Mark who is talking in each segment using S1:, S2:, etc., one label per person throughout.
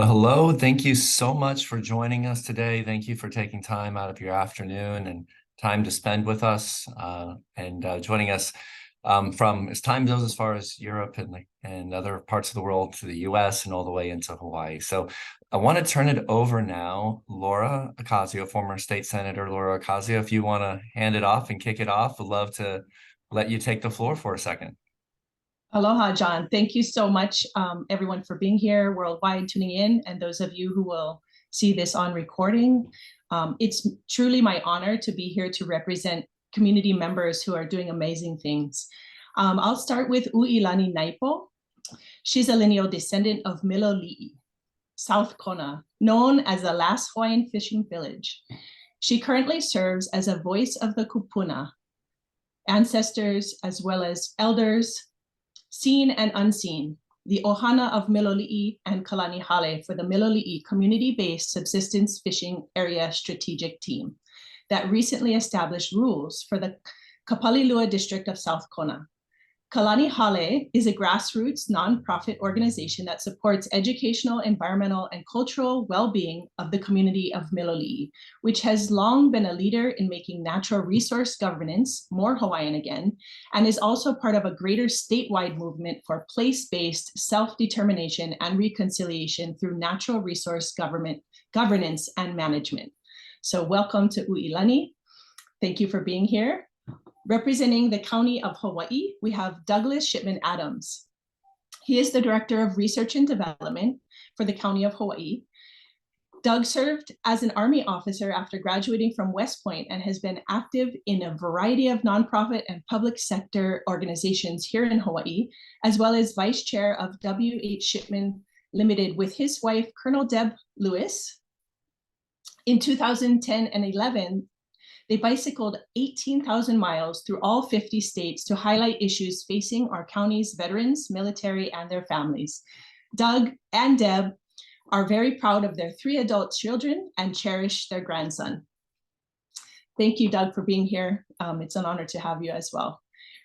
S1: Well, hello. Thank you so much for joining us today. Thank you for taking time out of your afternoon and time to spend with us and joining us from as time goes as far as Europe and other parts of the world to the US and all the way into Hawaii. So I want to turn it over now. Laura Acasio, former state senator Laura Acasio, if you want to hand it off and kick it off, I'd love to let you take the floor for a second.
S2: Aloha, John. Thank you so much, everyone, for being here worldwide, tuning in, and those of you who will see this on recording. It's truly my honor to be here to represent community members who are doing amazing things. I'll start with Uʻilani Naipo. She's a lineal descendant of Miloliʻi, South Kona, known as the last Hawaiian fishing village. She currently serves as a voice of the kupuna, ancestors as well as elders, seen and unseen, the Ohana of Miloliʻi and Kalani Hale for the Miloliʻi community-based subsistence fishing area strategic team that recently established rules for the Kapalilua district of South Kona. Kalani Hale is a grassroots nonprofit organization that supports educational, environmental, and cultural well-being of the community of Miloliʻi, which has long been a leader in making natural resource governance more Hawaiian again, and is also part of a greater statewide movement for place-based self-determination and reconciliation through natural resource governance and management. So welcome to Uʻilani. Thank you for being here. Representing the County of Hawaii, we have Douglas Shipman Adams. He is the Director of Research and Development for the County of Hawaii. Doug served as an Army officer after graduating from West Point and has been active in a variety of nonprofit and public sector organizations here in Hawaii, as well as Vice Chair of W.H. Shipman Limited with his wife, Colonel Deb Lewis. In 2010 and 11, they bicycled 18,000 miles through all 50 states to highlight issues facing our county's veterans, military, and their families. Doug and Deb are very proud of their 3 adult children and cherish their grandson. Thank you, Doug, for being here. It's an honor to have you as well.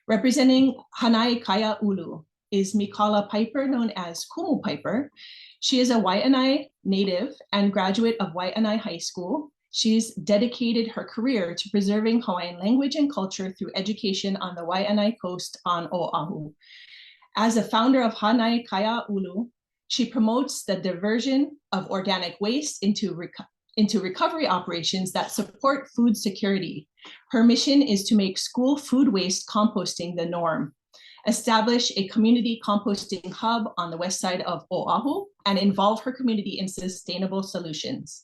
S2: Representing Hānai Kaiāulu is Mikala Pieper, known as Kumu Pieper. She is a Waiʻanae native and graduate of Waiʻanae High School. She's dedicated her career to preserving Hawaiian language and culture through education on the Waiʻanae coast on Oahu. As a founder of Hānai Kaiāulu, she promotes the diversion of organic waste into recovery operations that support food security. Her mission is to make school food waste composting the norm, establish a community composting hub on the west side of Oahu, and involve her community in sustainable solutions.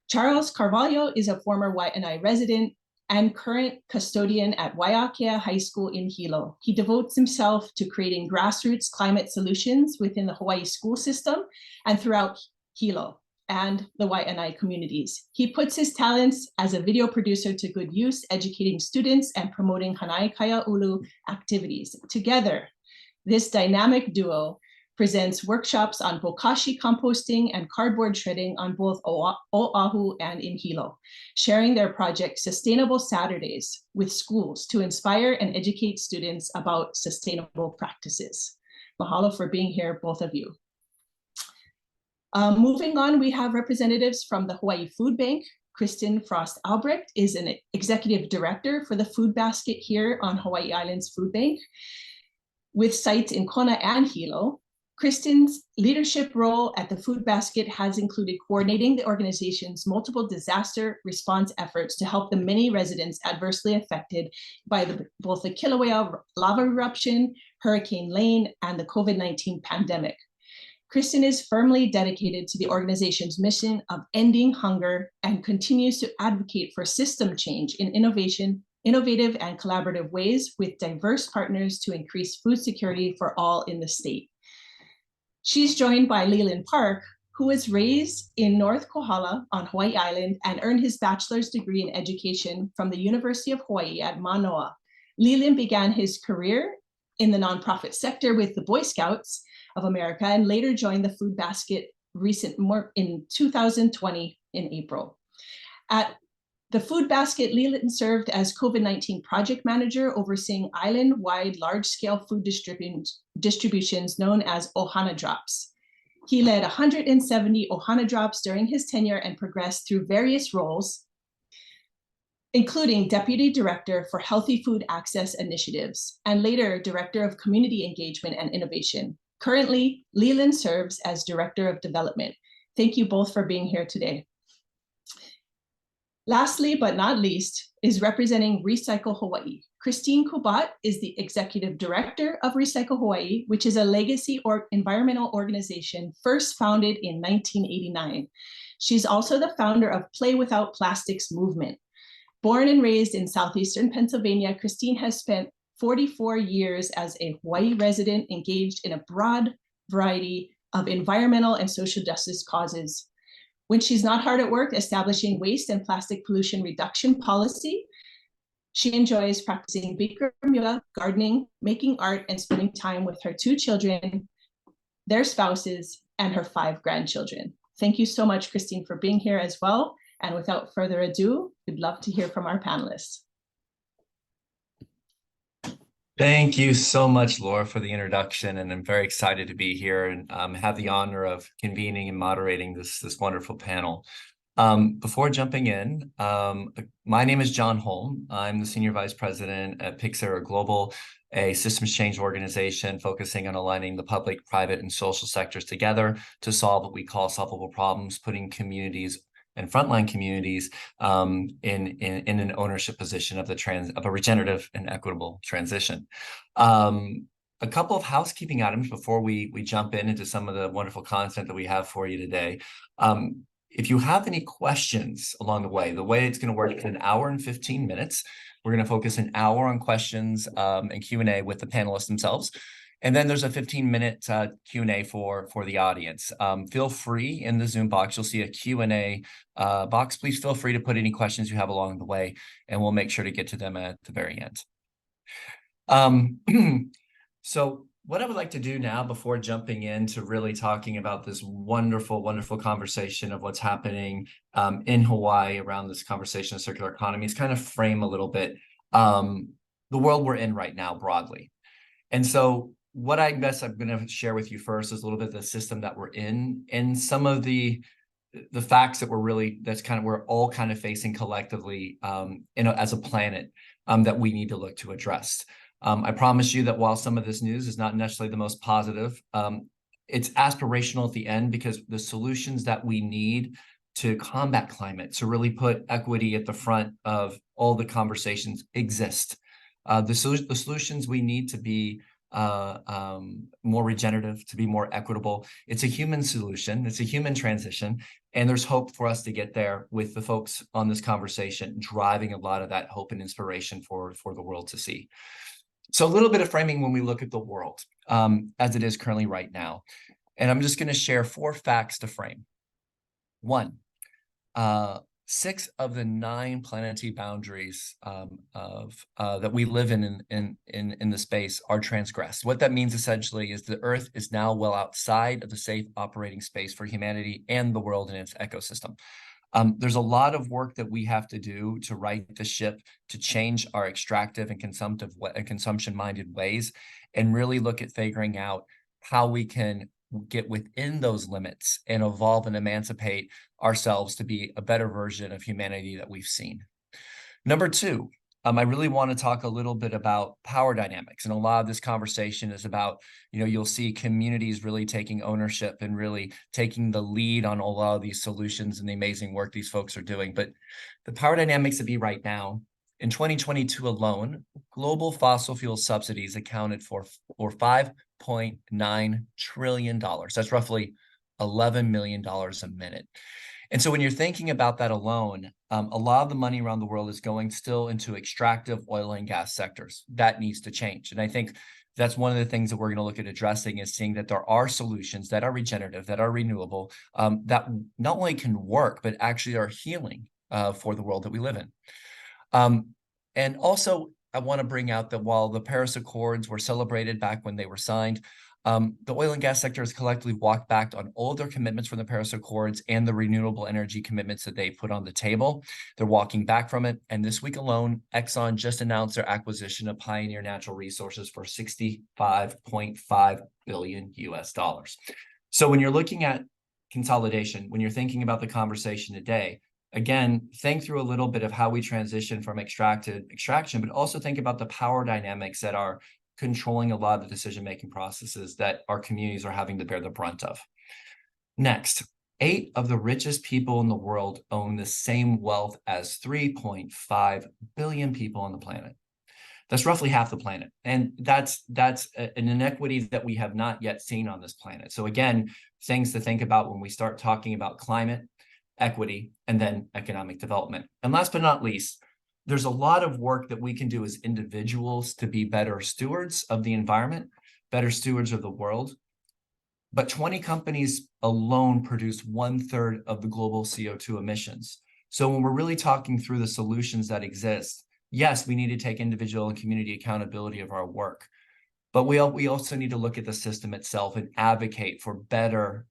S2: Charles Cravalho is a former Waiʻanae resident and current custodian at Waiakea High School in Hilo. He devotes himself to creating grassroots climate solutions within the Hawaii school system and throughout Hilo and the Waiʻanae communities. He puts his talents as a video producer to good use, educating students and promoting Hānai Kaiāulu activities. Together, this dynamic duo presents workshops on bokashi composting and cardboard shredding on both Oahu and in Hilo, sharing their project Sustainable Saturdays with schools to inspire and educate students about sustainable practices. Mahalo for being here, both of you. Moving on, we have representatives from the Hawaii Food Bank. Kristin Frost Albrecht is an executive director for the food basket here on Hawaii Island's Food Bank, with sites in Kona and Hilo. Kristin's leadership role at the food basket has included coordinating the organization's multiple disaster response efforts to help the many residents adversely affected by both the Kilauea lava eruption, Hurricane Leleen, and the COVID-19 pandemic. Kristin is firmly dedicated to the organization's mission of ending hunger and continues to advocate for system change in innovative and collaborative ways with diverse partners to increase food security for all in the state. She's joined by Leelen Park, who was raised in North Kohala on Hawaii Island and earned his bachelor's degree in education from the University of Hawaii at Manoa. Leelen began his career in the nonprofit sector with the Boy Scouts of America and later joined the Food Basket in 2020 in April. At the Food Basket, Leelen served as COVID-19 project manager, overseeing island-wide large-scale food distributions known as Ohana Drops. He led 170 Ohana drops during his tenure and progressed through various roles, including Deputy Director for Healthy Food Access Initiatives, and later Director of Community Engagement and Innovation. Currently, Leelen serves as Director of Development. Thank you both for being here today. Lastly, but not least, is representing Recycle Hawaii. Kristine Kubat is the Executive Director of Recycle Hawaii, which is a legacy or environmental organization first founded in 1989. She's also the founder of Play Without Plastics movement. Born and raised in southeastern Pennsylvania, Kristine has spent 44 years as a Hawaii resident engaged in a broad variety of environmental and social justice causes. When she's not hard at work establishing waste and plastic pollution reduction policy, she enjoys practicing Bikram yoga, gardening, making art, and spending time with her 2 children, their spouses, and her 5 grandchildren. Thank you so much, Kristine, for being here as well. And without further ado, we'd love to hear from our panelists.
S1: Thank you so much, Laura, for the introduction, and I'm very excited to be here and have the honor of convening and moderating this wonderful panel. Before jumping in, my name is John Holm. I'm the Senior Vice President at Pyxera Global, a systems change organization focusing on aligning the public, private, and social sectors together to solve what we call solvable problems, putting communities and frontline communities in an ownership position of a regenerative and equitable transition. A couple of housekeeping items before we jump into some of the wonderful content that we have for you today. If you have any questions along the way it's going to work in 1 hour and 15 minutes. We're going to focus an hour on questions and Q&A with the panelists themselves. And then there's a 15-minute Q&A for the audience. Feel free in the Zoom box, you'll see a Q&A box. Please feel free to put any questions you have along the way, and we'll make sure to get to them at the very end. So what I would like to do now before jumping into really talking about this wonderful, wonderful conversation of what's happening in Hawaii around this conversation of circular economy is kind of frame a little bit the world we're in right now broadly. And so what I guess I'm going to share with you first is a little bit of the system that we're in and some of the facts that we're all kind of facing collectively as a planet that we need to look to address. I promise you that while some of this news is not necessarily the most positive, it's aspirational at the end because the solutions that we need to combat climate, to really put equity at the front of all the conversations exist. The solutions we need to be more regenerative, to be more equitable. It's a human solution. It's a human transition. And there's hope for us to get there with the folks on this conversation, driving a lot of that hope and inspiration for the world to see. So a little bit of framing when we look at the world as it is currently right now. And I'm just going to share 4 facts to frame. 1, 6 of the 9 planetary boundaries that we live in the space are transgressed. What that means essentially is the Earth is now well outside of the safe operating space for humanity and the world and its ecosystem. There's a lot of work that we have to do to right the ship, to change our extractive and consumption-minded ways, and really look at figuring out how we can get within those limits and evolve and emancipate ourselves to be a better version of humanity that we've seen. Number 2, I really want to talk a little bit about power dynamics. And a lot of this conversation is about, you'll see communities really taking ownership and really taking the lead on a lot of these solutions and the amazing work these folks are doing. But the power dynamics that be right now, in 2022 alone, global fossil fuel subsidies accounted for $5.9 trillion. That's roughly $11 million a minute. And so when you're thinking about that alone, a lot of the money around the world is going still into extractive oil and gas sectors. That needs to change. And I think that's one of the things that we're going to look at addressing is seeing that there are solutions that are regenerative, that are renewable, that not only can work, but actually are healing for the world that we live in. And also, I want to bring out that while the Paris Accords were celebrated back when they were signed, the oil and gas sector has collectively walked back on all of their commitments from the Paris Accords and the renewable energy commitments that they put on the table. They're walking back from it. And this week alone, Exxon just announced their acquisition of Pioneer Natural Resources for $65.5 billion US. So when you're looking at consolidation, when you're thinking about the conversation today, again, think through a little bit of how we transition from extraction, but also think about the power dynamics that are controlling a lot of the decision-making processes that our communities are having to bear the brunt of. Next, 8 of the richest people in the world own the same wealth as 3.5 billion people on the planet. That's roughly half the planet. And that's an inequity that we have not yet seen on this planet. So again, things to think about when we start talking about climate, equity, and then economic development. And last but not least, there's a lot of work that we can do as individuals to be better stewards of the environment, better stewards of the world. But 20 companies alone produce 1/3 of the global CO2 emissions. So when we're really talking through the solutions that exist, yes, we need to take individual and community accountability of our work, but we also need to look at the system itself and advocate for better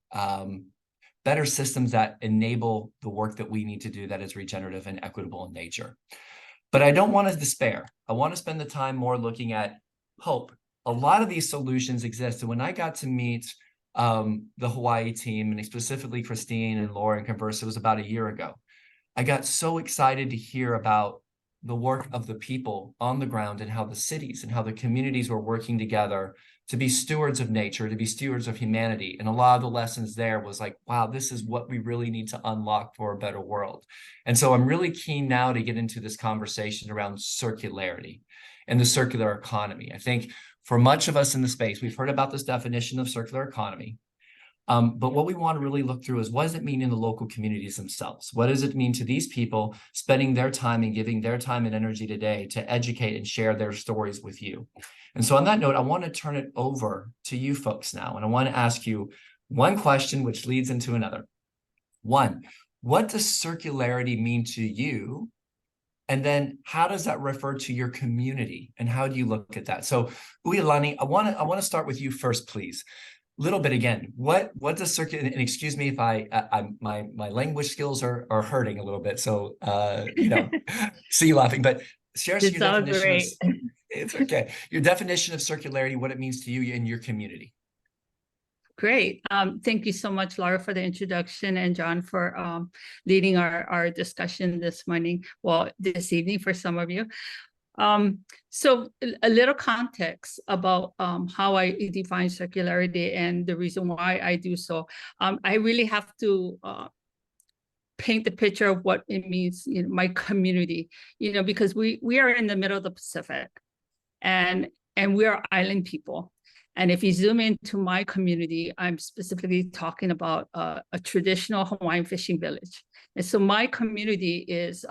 S1: systems that enable the work that we need to do that is regenerative and equitable in nature. But I don't want to despair. I want to spend the time more looking at hope. A lot of these solutions exist. And when I got to meet the Hawaii team, and specifically Kristine and Laura, and converse, it was about a year ago, I got so excited to hear about the work of the people on the ground and how the cities and how the communities were working together to be stewards of nature, to be stewards of humanity. And a lot of the lessons there was like, wow, this is what we really need to unlock for a better world. And so I'm really keen now to get into this conversation around circularity and the circular economy. I think for much of us in the space, we've heard about this definition of circular economy. But what we want to really look through is, what does it mean in the local communities themselves? What does it mean to these people spending their time and giving their time and energy today to educate and share their stories with you? And so on that note, I want to turn it over to you folks now. And I want to ask you one question, which leads into another. One, what does circularity mean to you? And then how does that refer to your community? And how do you look at that? So Uʻilani, I want to start with you first, please. Little bit again, what does circular, and excuse me if my language skills are hurting a little bit, so see you laughing, but share your definition of, it's okay, your definition of circularity, what it means to you in your community.
S3: Great. Thank you so much, Laura, for the introduction, and John for leading our discussion this morning, well, this evening for some of you. So a little context about how I define circularity and the reason why I do so. I really have to paint the picture of what it means in my community, because we are in the middle of the Pacific, and we are island people. And if you zoom into my community, I'm specifically talking about a traditional Hawaiian fishing village. And so my community is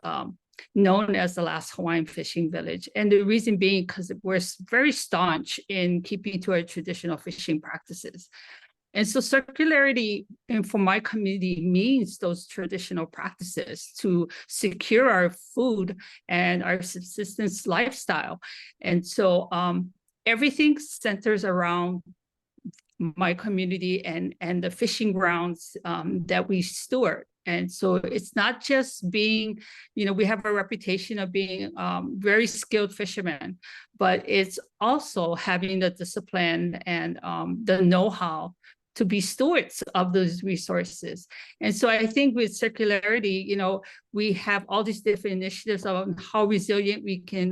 S3: known as the last Hawaiian fishing village. And the reason being because we're very staunch in keeping to our traditional fishing practices. And so circularity for my community means those traditional practices to secure our food and our subsistence lifestyle. And so everything centers around my community and the fishing grounds that we steward. And so it's not just being, we have a reputation of being very skilled fishermen, but it's also having the discipline and the know-how to be stewards of those resources. And so I think with circularity, we have all these different initiatives on how resilient we can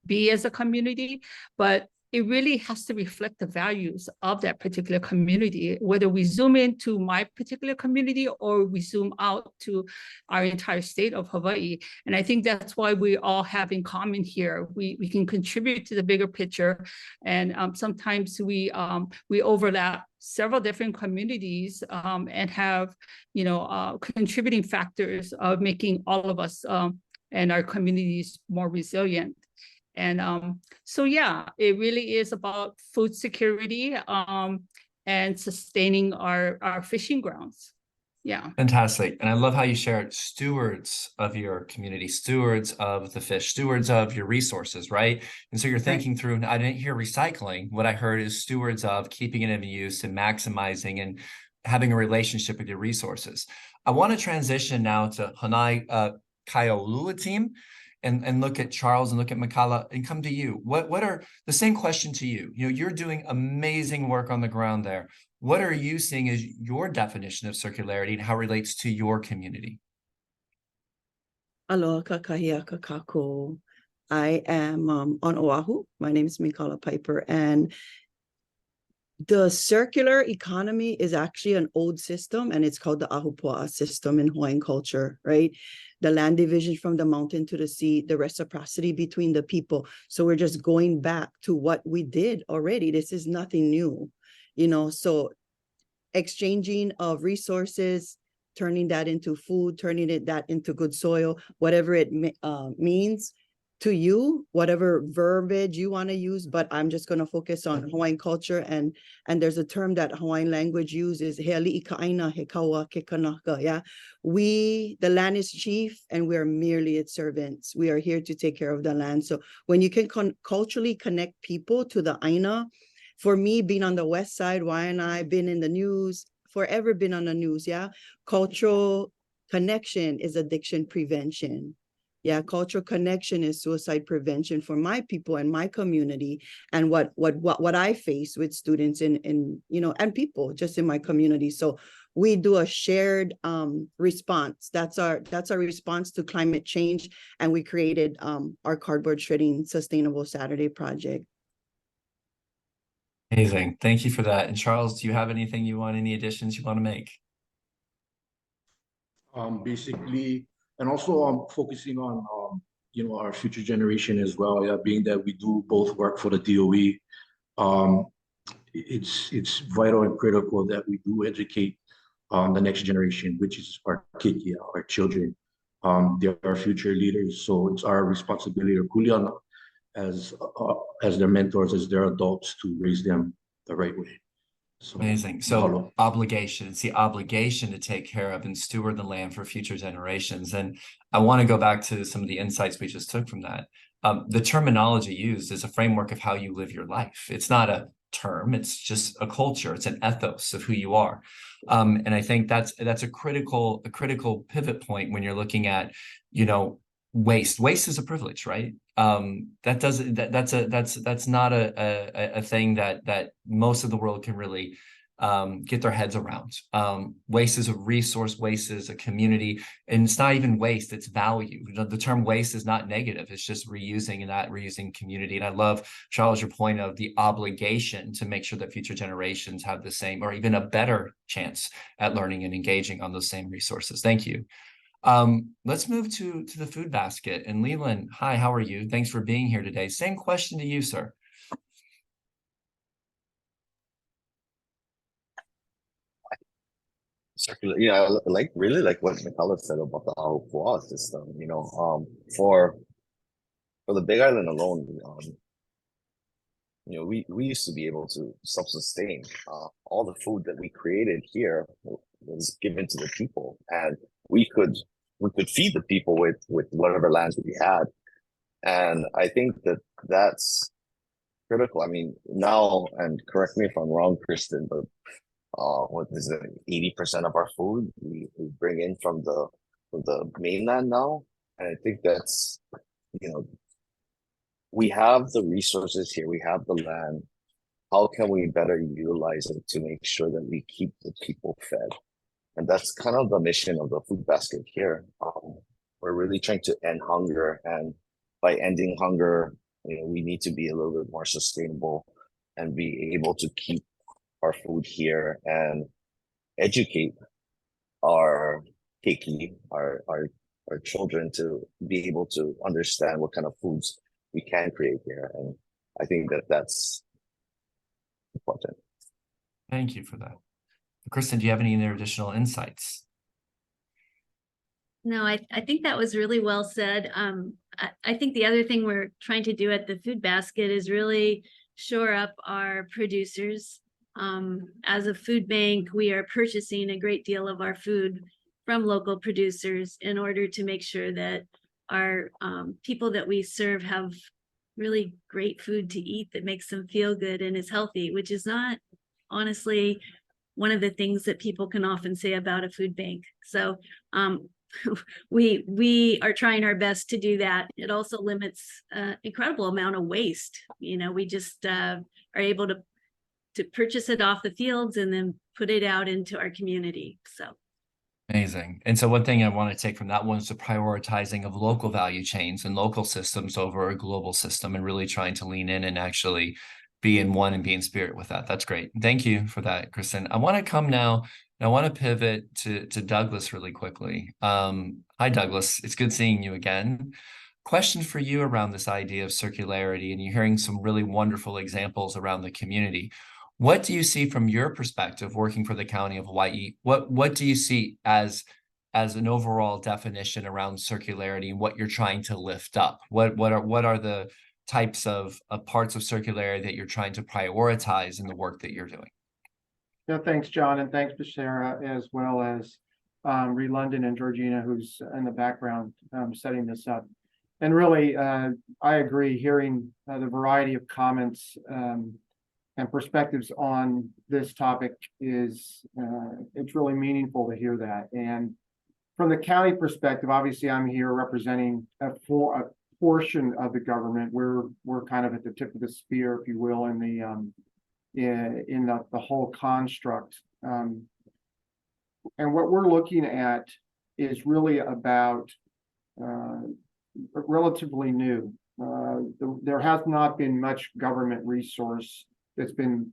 S3: be as a community, but it really has to reflect the values of that particular community, whether we zoom into my particular community or we zoom out to our entire state of Hawaii. And I think that's why we all have in common here. We can contribute to the bigger picture. And sometimes we overlap several different communities and have, contributing factors of making all of us and our communities more resilient. And so, yeah, it really is about food security and sustaining our fishing grounds. Yeah.
S1: Fantastic. And I love how you shared stewards of your community, stewards of the fish, stewards of your resources, right? And so you're thinking through, and I didn't hear recycling. What I heard is stewards of keeping it in use and maximizing and having a relationship with your resources. I want to transition now to Hānai Kaiāulu team. And look at Charles and look at Mikala and come to you. What are the same question to you? You're doing amazing work on the ground there. what are you seeing as your definition of circularity and how it relates to your community?
S4: Aloha kakahia kakako. I am on Oahu. My name is Mikala Pieper, and the circular economy is actually an old system, and it's called the Ahupua'a system in Hawaiian culture, right? The land division from the mountain to the sea, the reciprocity between the people. So we're just going back to what we did already. This is nothing new, so exchanging of resources, turning that into food, turning that into good soil, whatever it means to you, whatever verbiage you want to use. But I'm just going to focus on Hawaiian culture. And there's a term that Hawaiian language uses, Heali'i ka'aina he kaua ke kanaka. Yeah, the land is chief and we are merely its servants. We are here to take care of the land. So when you can culturally connect people to the aina, for me, being on the West Side, Waianae, been in the news, forever been on the news, yeah? Cultural connection is addiction prevention. Yeah, cultural connection is suicide prevention for my people and my community, and what I face with students and people just in my community. So we do a shared response. That's our response to climate change, and we created our cardboard shredding sustainable Saturday project.
S1: Amazing. Thank you for that. And Charles, do you have any additions you want to make?
S5: Basically, and also focusing on our future generation as well. Yeah, being that we do both work for the DOE, it's vital and critical that we do educate the next generation, which is our kiki, our children. They're our future leaders, so it's our responsibility, kuleana, as their mentors, as their adults, to raise them the right way. So,
S1: amazing. So obligation, it's the obligation to take care of and steward the land for future generations. And I want to go back to some of the insights we just took from that. The terminology used is a framework of how you live your life. It's not a term, it's just a culture, it's an ethos of who you are. And I think that's a critical pivot point when you're looking at, waste. Waste is a privilege, right? That's not a thing that most of the world can really get their heads around. Waste is a resource, waste is a community, and it's not even waste, it's value. The term waste is not negative, it's just reusing, and that reusing community. And I love, Charles, your point of the obligation to make sure that future generations have the same or even a better chance at learning and engaging on those same resources. Thank you. Let's move to the food basket. And Leelen, hi, how are you? Thanks for being here today. Same question to you, sir.
S6: Circular, yeah, I really like what Mikala said about the Ahupua'a system. For the Big Island alone, we used to be able to self-sustain. All the food that we created here was given to the people, and we could feed the people with whatever lands we had. And I think that's critical. I mean, now, and correct me if I'm wrong, Kristin, but what is it, 80% of our food we bring in from the mainland now. And I think that's, we have the resources here, we have the land. How can we better utilize it to make sure that we keep the people fed? And that's kind of the mission of the food basket here. We're really trying to end hunger, and by ending hunger, we need to be a little bit more sustainable and be able to keep our food here and educate our keiki, our children, to be able to understand what kind of foods we can create here. And I think that's important.
S1: Thank you for that. Kristin, do you have any other additional insights?
S7: No, I think that was really well said. I think the other thing we're trying to do at the food basket is really shore up our producers. As a food bank, we are purchasing a great deal of our food from local producers in order to make sure that our people that we serve have really great food to eat that makes them feel good and is healthy, which is not honestly one of the things that people can often say about a food bank. So we are trying our best to do that. It also limits incredible amount of waste. We just are able to to purchase it off the fields and then put it out into our community. So.
S1: Amazing. And so one thing I want to take from that one is the prioritizing of local value chains and local systems over a global system, and really trying to lean in and actually be in one and be in spirit with that. That's great. Thank you for that, Kristin. I want to come now, and I want to pivot to Douglas really quickly. Hi, Douglas. It's good seeing you again. Question for you around this idea of circularity, and you're hearing some really wonderful examples around the community. What do you see from your perspective working for the County of Hawaii? What do you see as an overall definition around circularity and what you're trying to lift up? What are the types of parts of circularity that you're trying to prioritize in the work that you're doing?
S8: Yeah, thanks, John, and thanks, Pyxera, as well as ReLondon and Georgina, who's in the background setting this up. And really, I agree, hearing the variety of comments and perspectives on this topic is, it's really meaningful to hear that. And from the county perspective, obviously I'm here representing a portion of the government. We're kind of at the tip of the spear, if you will, in the whole construct. And what we're looking at is really about relatively new. There has not been much government resource that's been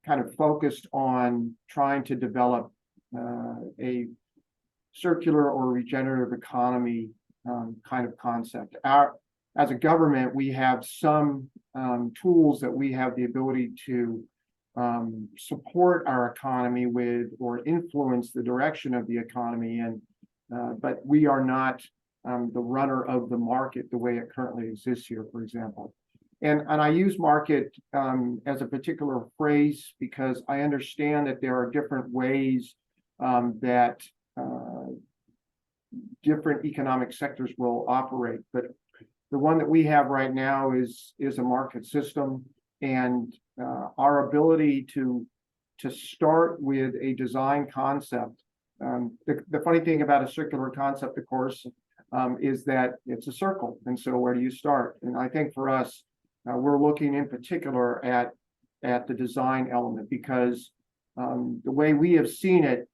S8: kind of focused on trying to develop a circular or regenerative economy kind of concept. As a government, we have some tools that we have the ability to support our economy with, or influence the direction of the economy, and but we are not the runner of the market the way it currently exists here, for example. And I use market as a particular phrase because I understand that there are different ways that different economic sectors will operate. But the one that we have right now is a market system, and our ability to start with a design concept. The funny thing about a circular concept, of course, is that it's a circle. And so where do you start? And I think for us, we're looking in particular at the design element, because the way we have seen it,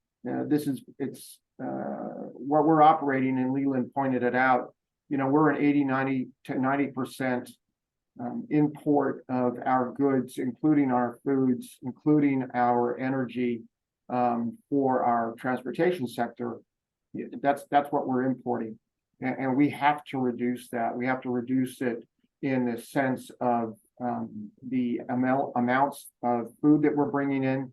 S8: it's what we're operating, and Leelen pointed it out. You know, we're an 80, 90% import of our goods, including our foods, including our energy, for our transportation sector. That's what we're importing, and we have to reduce that. We have to reduce it in the sense of the amounts of food that we're bringing in.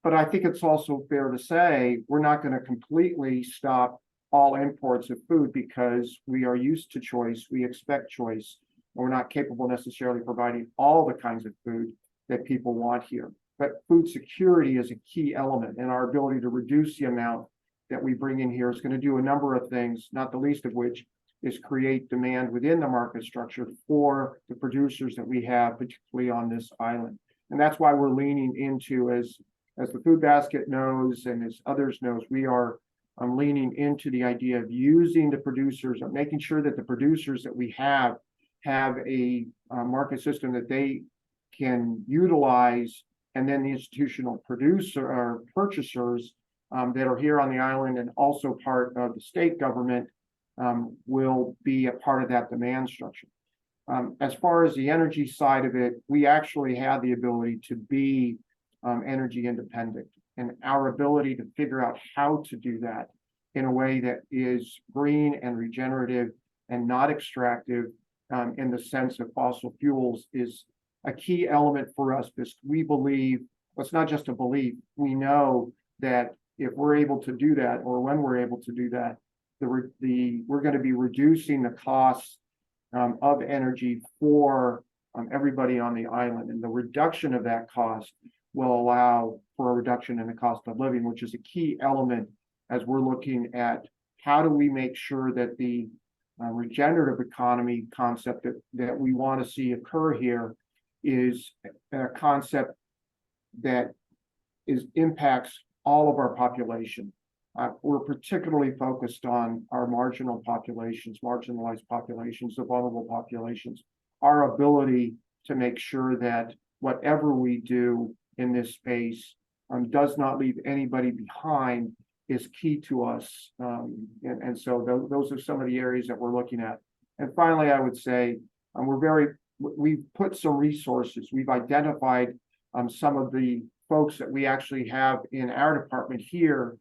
S8: But I think it's also fair to say we're not going to completely stop all imports of food, because we are used to choice, we expect choice, and we're not capable necessarily providing all the kinds of food that people want here. But food security is a key element, and our ability to reduce the amount that we bring in here is going to do a number of things, not the least of which is create demand within the market structure for the producers that we have, particularly on this island. And that's why we're leaning into, as the food basket knows and as others knows, we are leaning into the idea of using the producers, of making sure that the producers that we have a market system that they can utilize, and then the institutional producer or purchasers that are here on the island and also part of the state government will be a part of that demand structure. As far as the energy side of it, we actually have the ability to be energy independent, and our ability to figure out how to do that in a way that is green and regenerative and not extractive in the sense of fossil fuels is a key element for us, because we believe, well, it's not just a belief, we know that if we're able to do that, or when we're able to do that, we're going to be reducing the cost of energy for everybody on the island, and the reduction of that cost will allow for a reduction in the cost of living, which is a key element as we're looking at how do we make sure that the regenerative economy concept that we want to see occur here is a concept that impacts all of our population. We're particularly focused on our marginal populations, marginalized populations, the vulnerable populations. Our ability to make sure that whatever we do in this space does not leave anybody behind is key to us. And so those are some of the areas that we're looking at. And finally, I would say we've put some resources. We've identified some of the folks that we actually have in our department here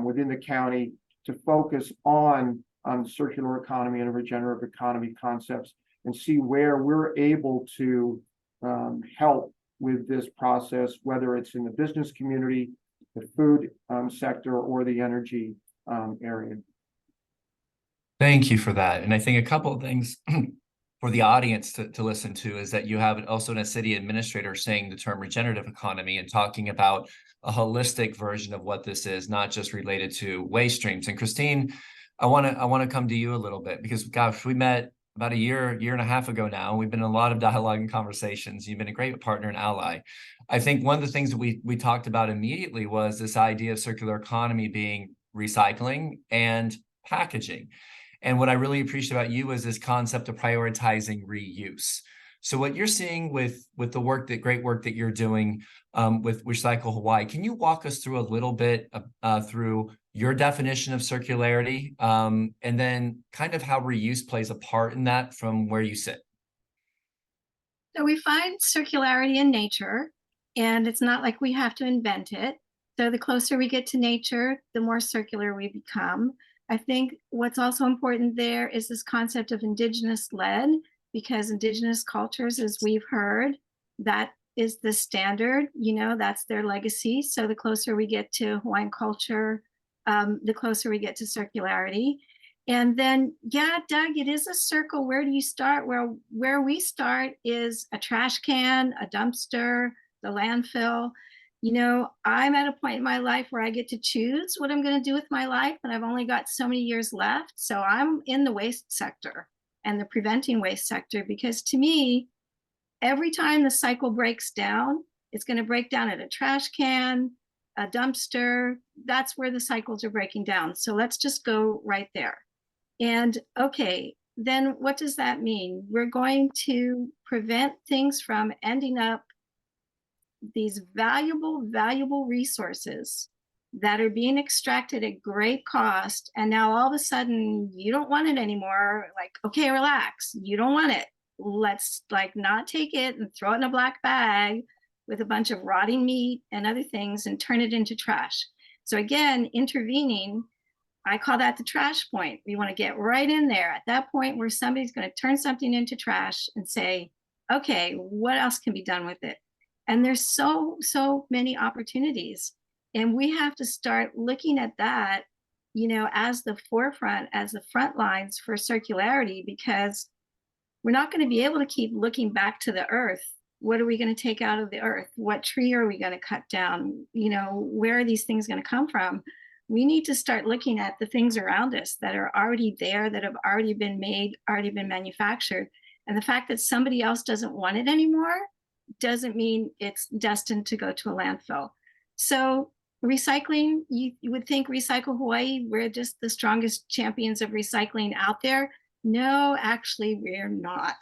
S8: within the county to focus on circular economy and regenerative economy concepts and see where we're able to help with this process, whether it's in the business community, the food sector, or the energy area.
S1: Thank you for that. And I think a couple of things for the audience to listen to is that you have also a city administrator saying the term regenerative economy and talking about a holistic version of what this is, not just related to waste streams. And Kristine, I want to come to you a little bit because, gosh, we met about a year and a half ago now. We've been in a lot of dialogue and conversations. You've been a great partner and ally. I think one of the things that we talked about immediately was this idea of circular economy being recycling and packaging. And what I really appreciate about you is this concept of prioritizing reuse. So what you're seeing with the great work that you're doing with Recycle Hawaii, can you walk us through a little bit through your definition of circularity and then kind of how reuse plays a part in that from where you sit?
S9: So we find circularity in nature, and it's not like we have to invent it. So the closer we get to nature, the more circular we become. I think what's also important there is this concept of indigenous-led, because indigenous cultures, as we've heard, that is the standard, that's their legacy. So the closer we get to Hawaiian culture, the closer we get to circularity. And then, yeah, Doug, it is a circle. Where do you start? Where we start is a trash can, a dumpster, the landfill. I'm at a point in my life where I get to choose what I'm going to do with my life, and I've only got so many years left. So I'm in the waste sector and the preventing waste sector, because to me, every time the cycle breaks down, it's going to break down at a trash can, a dumpster. That's where the cycles are breaking down. So let's just go right there. And okay, then what does that mean? We're going to prevent things from ending up these valuable resources that are being extracted at great cost. And now all of a sudden you don't want it anymore. Like, okay, relax. You don't want it. Let's not take it and throw it in a black bag with a bunch of rotting meat and other things and turn it into trash. So again, intervening, I call that the trash point. We want to get right in there at that point where somebody's going to turn something into trash and say, okay, what else can be done with it? And there's so many opportunities. And we have to start looking at that, as the forefront, as the front lines for circularity, because we're not going to be able to keep looking back to the earth. What are we going to take out of the earth? What tree are we going to cut down? Where are these things going to come from? We need to start looking at the things around us that are already there, that have already been made, already been manufactured. And the fact that somebody else doesn't want it anymore doesn't mean it's destined to go to a landfill. So recycling, you would think Recycle Hawaii, we're just the strongest champions of recycling out there. No, actually, we're not.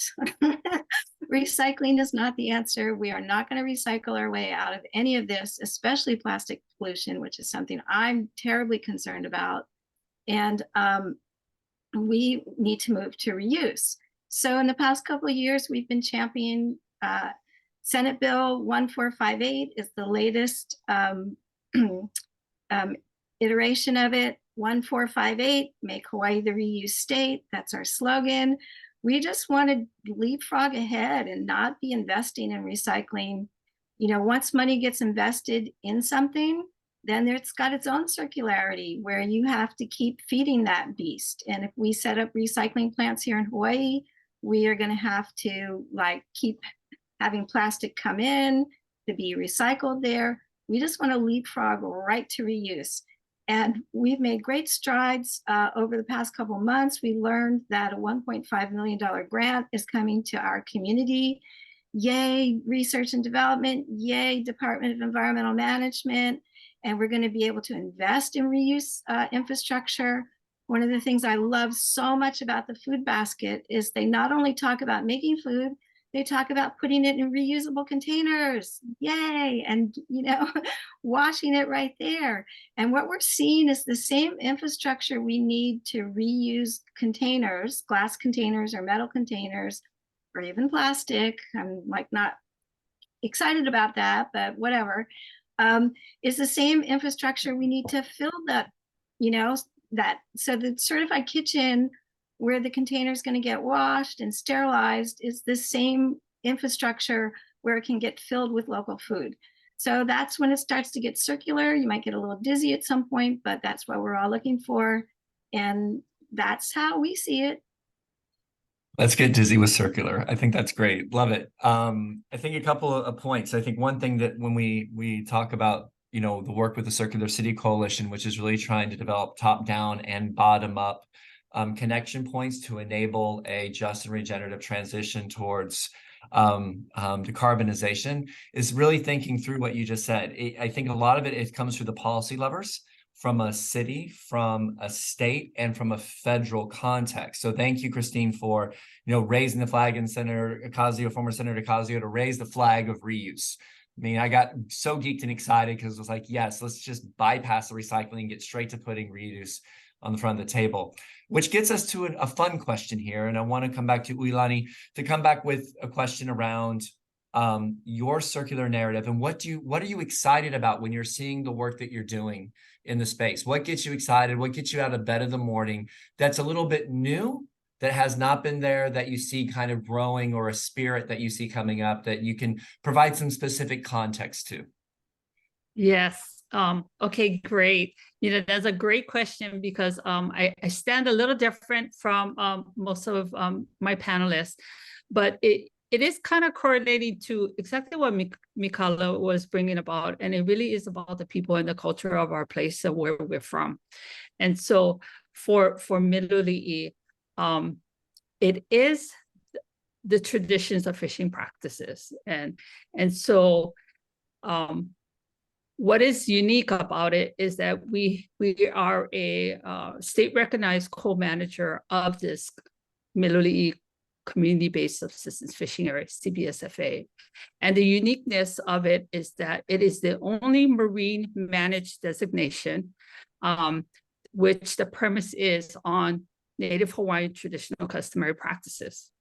S9: Recycling is not the answer. We are not going to recycle our way out of any of this, especially plastic pollution, which is something I'm terribly concerned about. And we need to move to reuse. So in the past couple of years, we've been championing Senate Bill 1458 is the latest iteration of it. 1458, make Hawaii the reuse state. That's our slogan. We just want to leapfrog ahead and not be investing in recycling. Once money gets invested in something, then it's got its own circularity where you have to keep feeding that beast. And if we set up recycling plants here in Hawaii, we are going to have to keep having plastic come in to be recycled there. We just want to leapfrog right to reuse. And we've made great strides over the past couple of months. We learned that a $1.5 million grant is coming to our community. Yay, research and development. Yay, Department of Environmental Management. And we're going to be able to invest in reuse infrastructure. One of the things I love so much about the food basket is they not only talk about making food, they talk about putting it in reusable containers, yay, and washing it right there. And what we're seeing is the same infrastructure we need to reuse containers, glass containers or metal containers, or even plastic. I'm like not excited about that, but whatever. Is the same infrastructure we need to fill that, so the certified kitchen where the container is going to get washed and sterilized is the same infrastructure where it can get filled with local food. So that's when it starts to get circular. You might get a little dizzy at some point, but that's what we're all looking for. And that's how we see it.
S1: Let's get dizzy with circular. I think that's great. Love it. I think a couple of points. I think one thing that when we talk about, the work with the Circular City Coalition, which is really trying to develop top-down and bottom-up connection points to enable a just and regenerative transition towards decarbonization, is really thinking through what you just said. I think a lot of it comes through the policy levers from a city, from a state, and from a federal context. So thank you, Kristine, for raising the flag in Senator Acasio, former Senator Acasio, to raise the flag of reuse. I mean, I got so geeked and excited because it was like, yes, let's just bypass the recycling and get straight to putting reuse on the front of the table, which gets us to a fun question here. And I want to come back to Uʻilani to come back with a question around your circular narrative and what are you excited about when you're seeing the work that you're doing in the space? What gets you excited? What gets you out of bed in the morning that's a little bit new, that has not been there, that you see kind of growing, or a spirit that you see coming up that you can provide some specific context to?
S3: Yes. Okay, great. That's a great question because I stand a little different from most of my panelists, but it is kind of correlating to exactly what Mikala was bringing about. And it really is about the people and the culture of our place and where we're from. And so for Miloliʻi, it is the traditions of fishing practices. And so what is unique about it is that we are a state-recognized co-manager of this Miloliʻi community-based subsistence fishing area, CBSFA. And the uniqueness of it is that it is the only marine managed designation, which the premise is on Native Hawaiian traditional customary practices.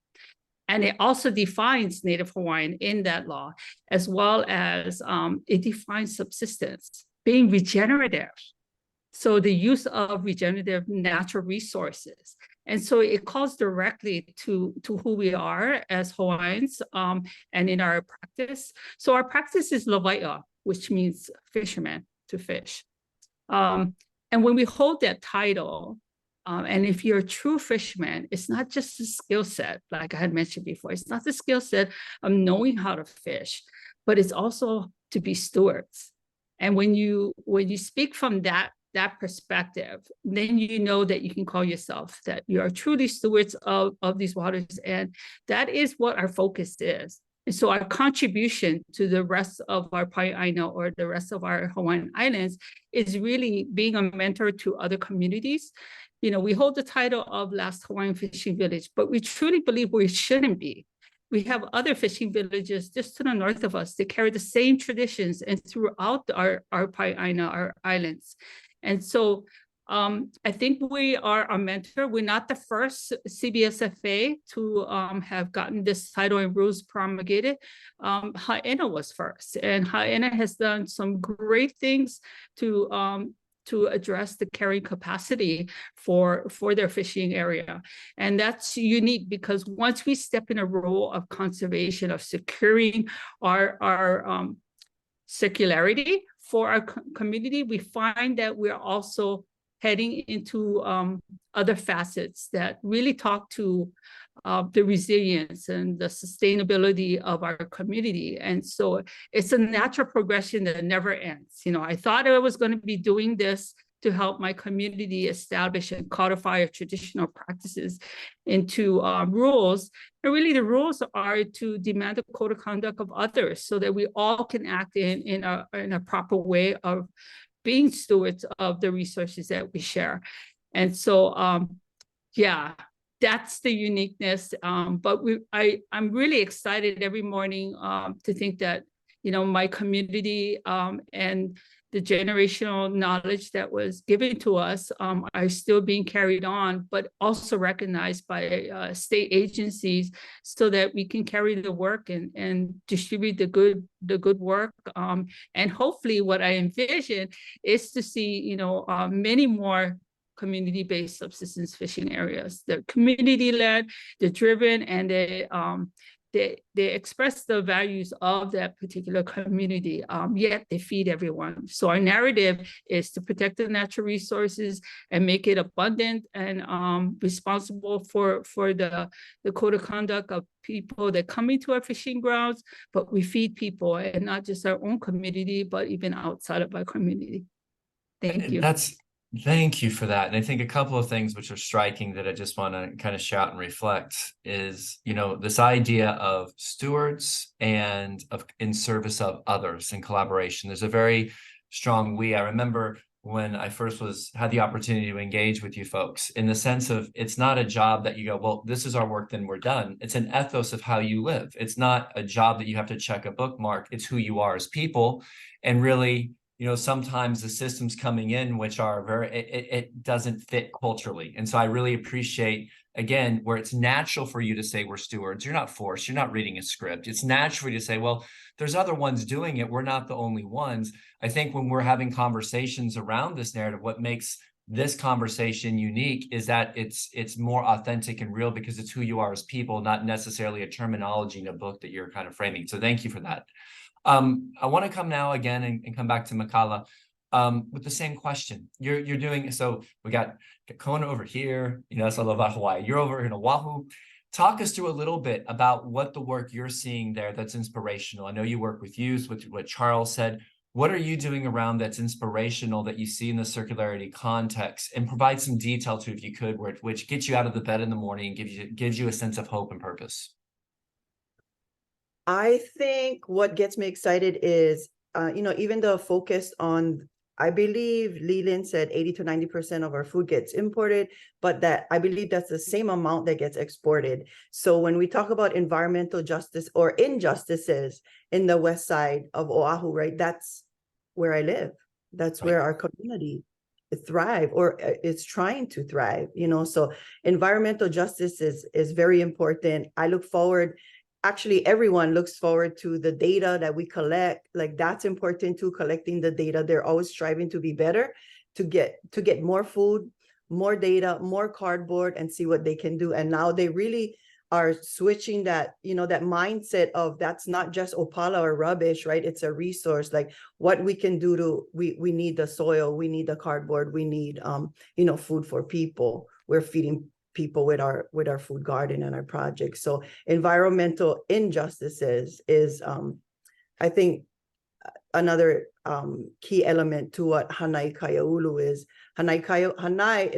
S3: And it also defines Native Hawaiian in that law, as well as it defines subsistence, being regenerative. So the use of regenerative natural resources. And so it calls directly to who we are as Hawaiians and in our practice. So our practice is lawaiʻa, which means fisherman, to fish. And when we hold that title, and if you're a true fisherman, it's not just a skill set, like I had mentioned before. It's not the skill set of knowing how to fish, but it's also to be stewards. And when you speak from that perspective, then you know that you can call yourself that you are truly stewards of these waters. And that is what our focus is. And so our contribution to the rest of our Paʻaina or the rest of our Hawaiian Islands is really being a mentor to other communities. We hold the title of Last Hawaiian Fishing Village, but we truly believe we shouldn't be. We have other fishing villages just to the north of us that carry the same traditions and throughout our Paʻaina, our islands. And so I think we are a mentor. We're not the first CBSFA to have gotten this title and rules promulgated. Hāʻina was first, and Hāʻina has done some great things to address the carrying capacity for their fishing area. And that's unique because once we step in a role of conservation, of securing our circularity for our community, we find that we're also heading into other facets that really talk to the resilience and the sustainability of our community. And so it's a natural progression that never ends. I thought I was going to be doing this to help my community establish and codify our traditional practices into rules. And really the rules are to demand the code of conduct of others so that we all can act in a proper way of being stewards of the resources that we share. And so, yeah, that's the uniqueness. But I'm really excited every morning to think that, you know, my community and the generational knowledge that was given to us are still being carried on, but also recognized by state agencies so that we can carry the work and distribute the good work. And hopefully what I envision is to see, you know, many more community-based subsistence fishing areas. They're community-led, they're driven, and they express the values of that particular community, yet they feed everyone. So our narrative is to protect the natural resources and make it abundant and responsible for the code of conduct of people that come into our fishing grounds, but we feed people, and not just our own community, but even outside of our community. Thank you.
S1: Thank you for that. And I think a couple of things which are striking that I just want to kind of shout and reflect is, you know, this idea of stewards and in service of others in collaboration. There's a very strong we. I remember when I first had the opportunity to engage with you folks, in the sense of, it's not a job that you go, well, this is our work, then we're done. It's an ethos of how you live. It's not a job that you have to check a bookmark. It's who you are as people. And really, you know, sometimes the systems coming in, which are it doesn't fit culturally. And so I really appreciate, again, where it's natural for you to say we're stewards. You're not forced. You're not reading a script. It's natural for you to say, well, there's other ones doing it. We're not the only ones. I think when we're having conversations around this narrative, what makes this conversation unique is that it's more authentic and real because it's who you are as people, not necessarily a terminology in a book that you're kind of framing. So thank you for that. I want to come now again and come back to Mikala with the same question. You're doing, so we got Kona over here, you know, that's all about Hawaii. You're over in Oahu. Talk us through a little bit about what the work you're seeing there that's inspirational. I know you work with youth, with what Charles said. What are you doing around that's inspirational that you see in the circularity context? And provide some detail too, if you could, which gets you out of the bed in the morning and gives you a sense of hope and purpose.
S4: I think what gets me excited is, you know, even the focus on, I believe Leelen said 80 to 90% of our food gets imported, but that I believe that's the same amount that gets exported. So when we talk about environmental justice or injustices in the west side of Oahu, right, that's where I live. That's where our community thrive or is trying to thrive, you know, so environmental justice is very important. I look forward, actually everyone looks forward to the data that we collect. Like that's important too, collecting the data. They're always striving to be better, to get more food, more data, more cardboard, and see what they can do. And now they really are switching that, you know, that mindset of that's not just opala or rubbish, right? It's a resource. Like what we can do to, we need the soil, we need the cardboard, we need, you know, food for people. We're feeding people with our food garden and our projects. So environmental injustices is, I think, another key element to what Hānai Kaiāulu is. Hānai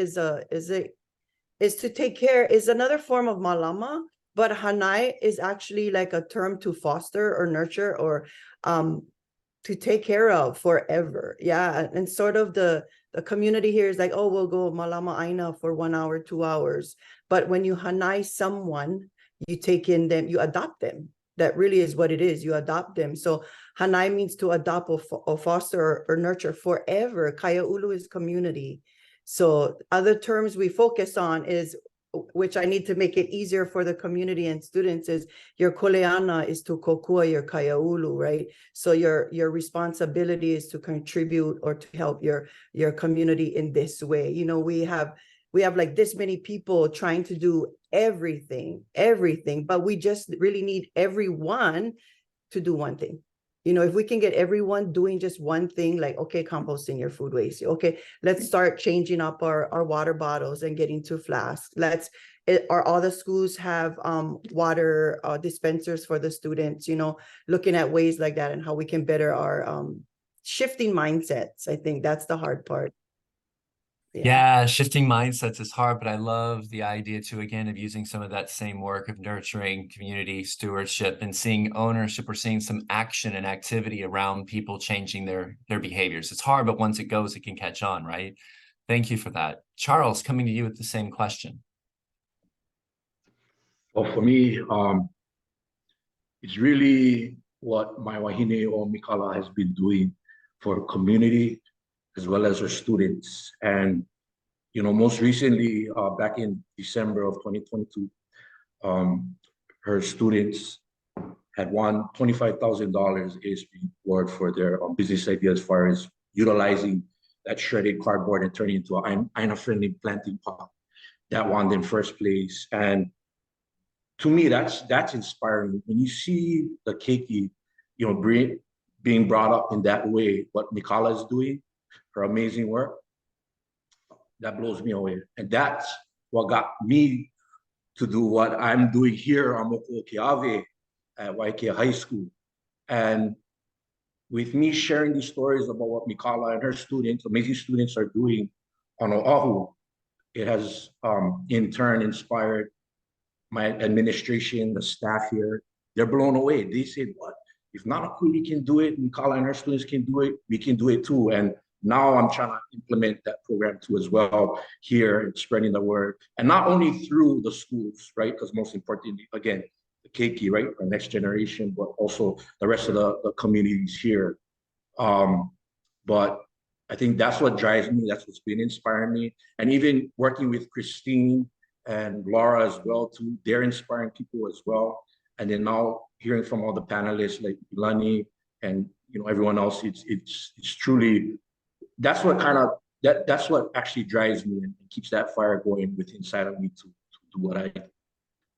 S4: is to take care, is another form of malama, but Hānai is actually like a term to foster or nurture or to take care of forever. Yeah, and sort of the community here is like, oh, we'll go malama aina for 1 hour, 2 hours. But when you Hānai someone, you take in them, you adopt them. That really is what it is. You adopt them. So Hānai means to adopt or foster or nurture forever. Kaiāulu is community. So other terms we focus on is, which I need to make it easier for the community and students, is your koleana is to kokua your Kaiāulu, right? So your responsibility is to contribute or to help your community in this way. You know, we have like this many people trying to do everything, but we just really need everyone to do one thing. You know, if we can get everyone doing just one thing, like, okay, composting your food waste. Okay, let's start changing up our water bottles and getting to flasks. All the schools have water dispensers for the students, you know, looking at ways like that and how we can better our shifting mindsets. I think that's the hard part.
S1: Yeah, shifting mindsets is hard, but I love the idea too, again, of using some of that same work of nurturing community stewardship and seeing ownership or seeing some action and activity around people changing their behaviors. It's hard, but once it goes, it can catch on, right? Thank you for that. Charles, coming to you with the same question.
S5: for me, it's really what my wahine or Mikala has been doing for community as well as her students. And, you know, most recently, back in December of 2022, her students had won $25,000 ASB award for their business idea as far as utilizing that shredded cardboard and turning it into an aina-friendly planting pot. That won them first place. And to me, that's inspiring. When you see the keiki, you know, being brought up in that way, what Mikala is doing, her amazing work, that blows me away. And that's what got me to do what I'm doing here on Mokuokeave at Waiakea High School. And with me sharing these stories about what Mikala and her students, amazing students, are doing on Oahu, it has in turn inspired my administration, the staff here. They're blown away. They said, what? If Nanakuli can do it, Mikala and her students can do it, we can do it too. And now I'm trying to implement that program too as well here and spreading the word. And not only through the schools, right? Because most importantly, again, the keiki, right? Our next generation, but also the rest of the communities here. But I think that's what drives me. That's what's been inspiring me. And even working with Kristine and Laura as well too, they're inspiring people as well. And then now hearing from all the panelists like Uʻilani and you know everyone else, it's truly, that's what kind of that's what actually drives me and keeps that fire going within inside of me to do what I do.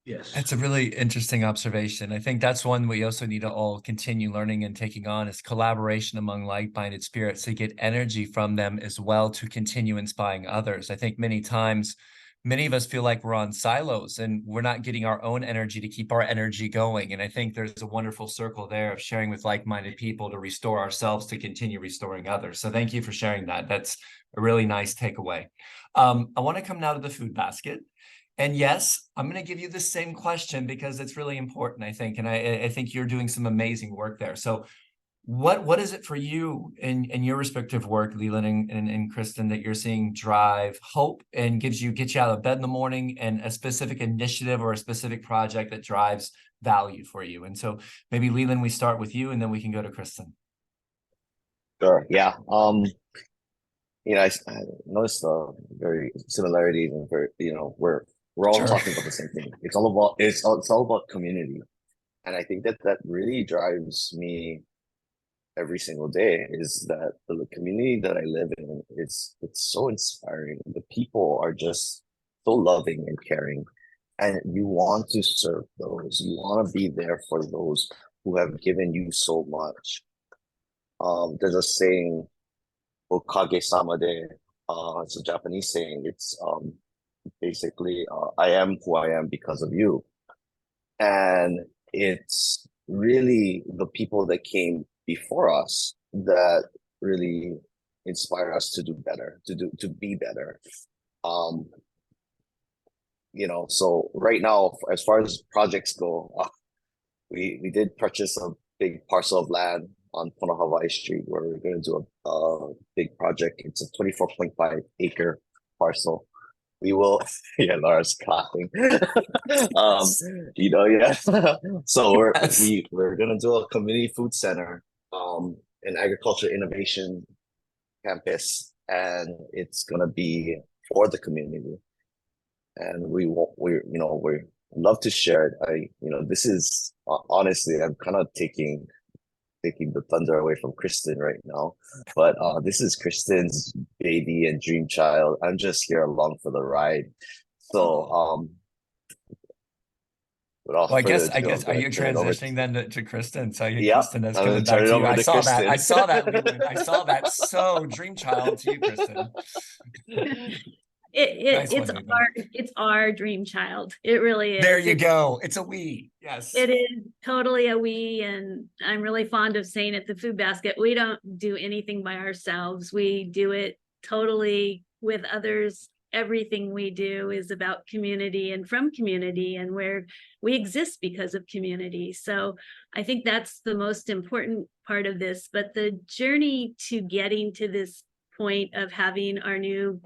S5: Yes.
S1: That's a really interesting observation. I think that's one we also need to all continue learning and taking on is collaboration among like-minded spirits to get energy from them as well to continue inspiring others. I think many times, many of us feel like we're on silos and we're not getting our own energy to keep our energy going. And I think there's a wonderful circle there of sharing with like-minded people to restore ourselves to continue restoring others. So thank you for sharing that. That's a really nice takeaway. I want to come now to the food basket. And yes, I'm going to give you the same question because it's really important, I think. And I think you're doing some amazing work there. So what is it for you in your respective work, Leelen and Kristin, that you're seeing drive hope and gets you out of bed in the morning, and a specific initiative or a specific project that drives value for you? And so maybe Leelen, we start with you and then we can go to Kristin.
S6: Sure. Yeah. You know, I noticed the very similarities and very, you know, we're all talking about the same thing. It's all about community. And I think that really drives me every single day, is that the community that I live in, it's so inspiring. The people are just so loving and caring, and you want to serve those. You want to be there for those who have given you so much. There's a saying, "Okage sama de." It's a Japanese saying. It's basically, I am who I am because of you. And it's really the people that came before us that really inspire us to do better, to be better. You know, so right now, as far as projects go, we did purchase a big parcel of land on Kona Hawaii Street where we're going to do a big project. It's a 24.5 acre parcel. We will, yeah, Laura's clapping. You know, yeah. So we're gonna do a community food center, an agriculture innovation campus, and it's gonna be for the community. And we love to share it. This is honestly, I'm kind of taking the thunder away from Kristin right now, but this is Kristin's baby and dream child. I'm just here along for the ride. So
S1: I guess are you transitioning then to Kristin? So Kristin, that's
S6: I'm
S1: coming
S6: back
S1: to you. I saw
S6: Kristin.
S1: I saw that. So dream child to you, Kristin.
S7: It's our dream child. It really is.
S1: There you go. It's a we. Yes.
S7: It is totally a we, and I'm really fond of saying at the food basket, we don't do anything by ourselves. We do it totally with others. Everything we do is about community and from community, and where we exist because of community. So I think that's the most important part of this. But the journey to getting to this point of having our new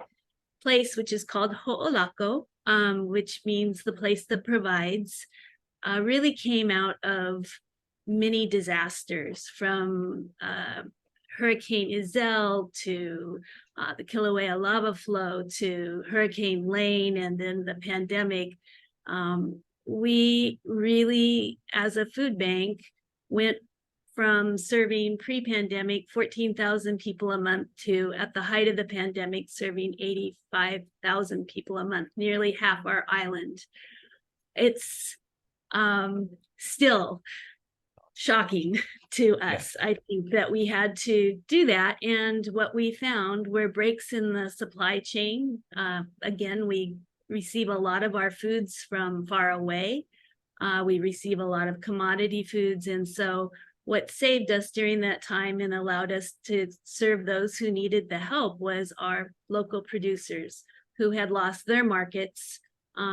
S7: place, which is called Ho'olako, which means the place that provides, really came out of many disasters, from Hurricane Iselle to the Kilauea lava flow to Hurricane Lane, and then the pandemic. We really, as a food bank, went from serving pre-pandemic 14,000 people a month to, at the height of the pandemic, serving 85,000 people a month, nearly half our island. It's still shocking to us. I think that we had to do that. And what we found were breaks in the supply chain. Again, we receive a lot of our foods from far away. We receive a lot of commodity foods. And so what saved us during that time and allowed us to serve those who needed the help was our local producers who had lost their markets,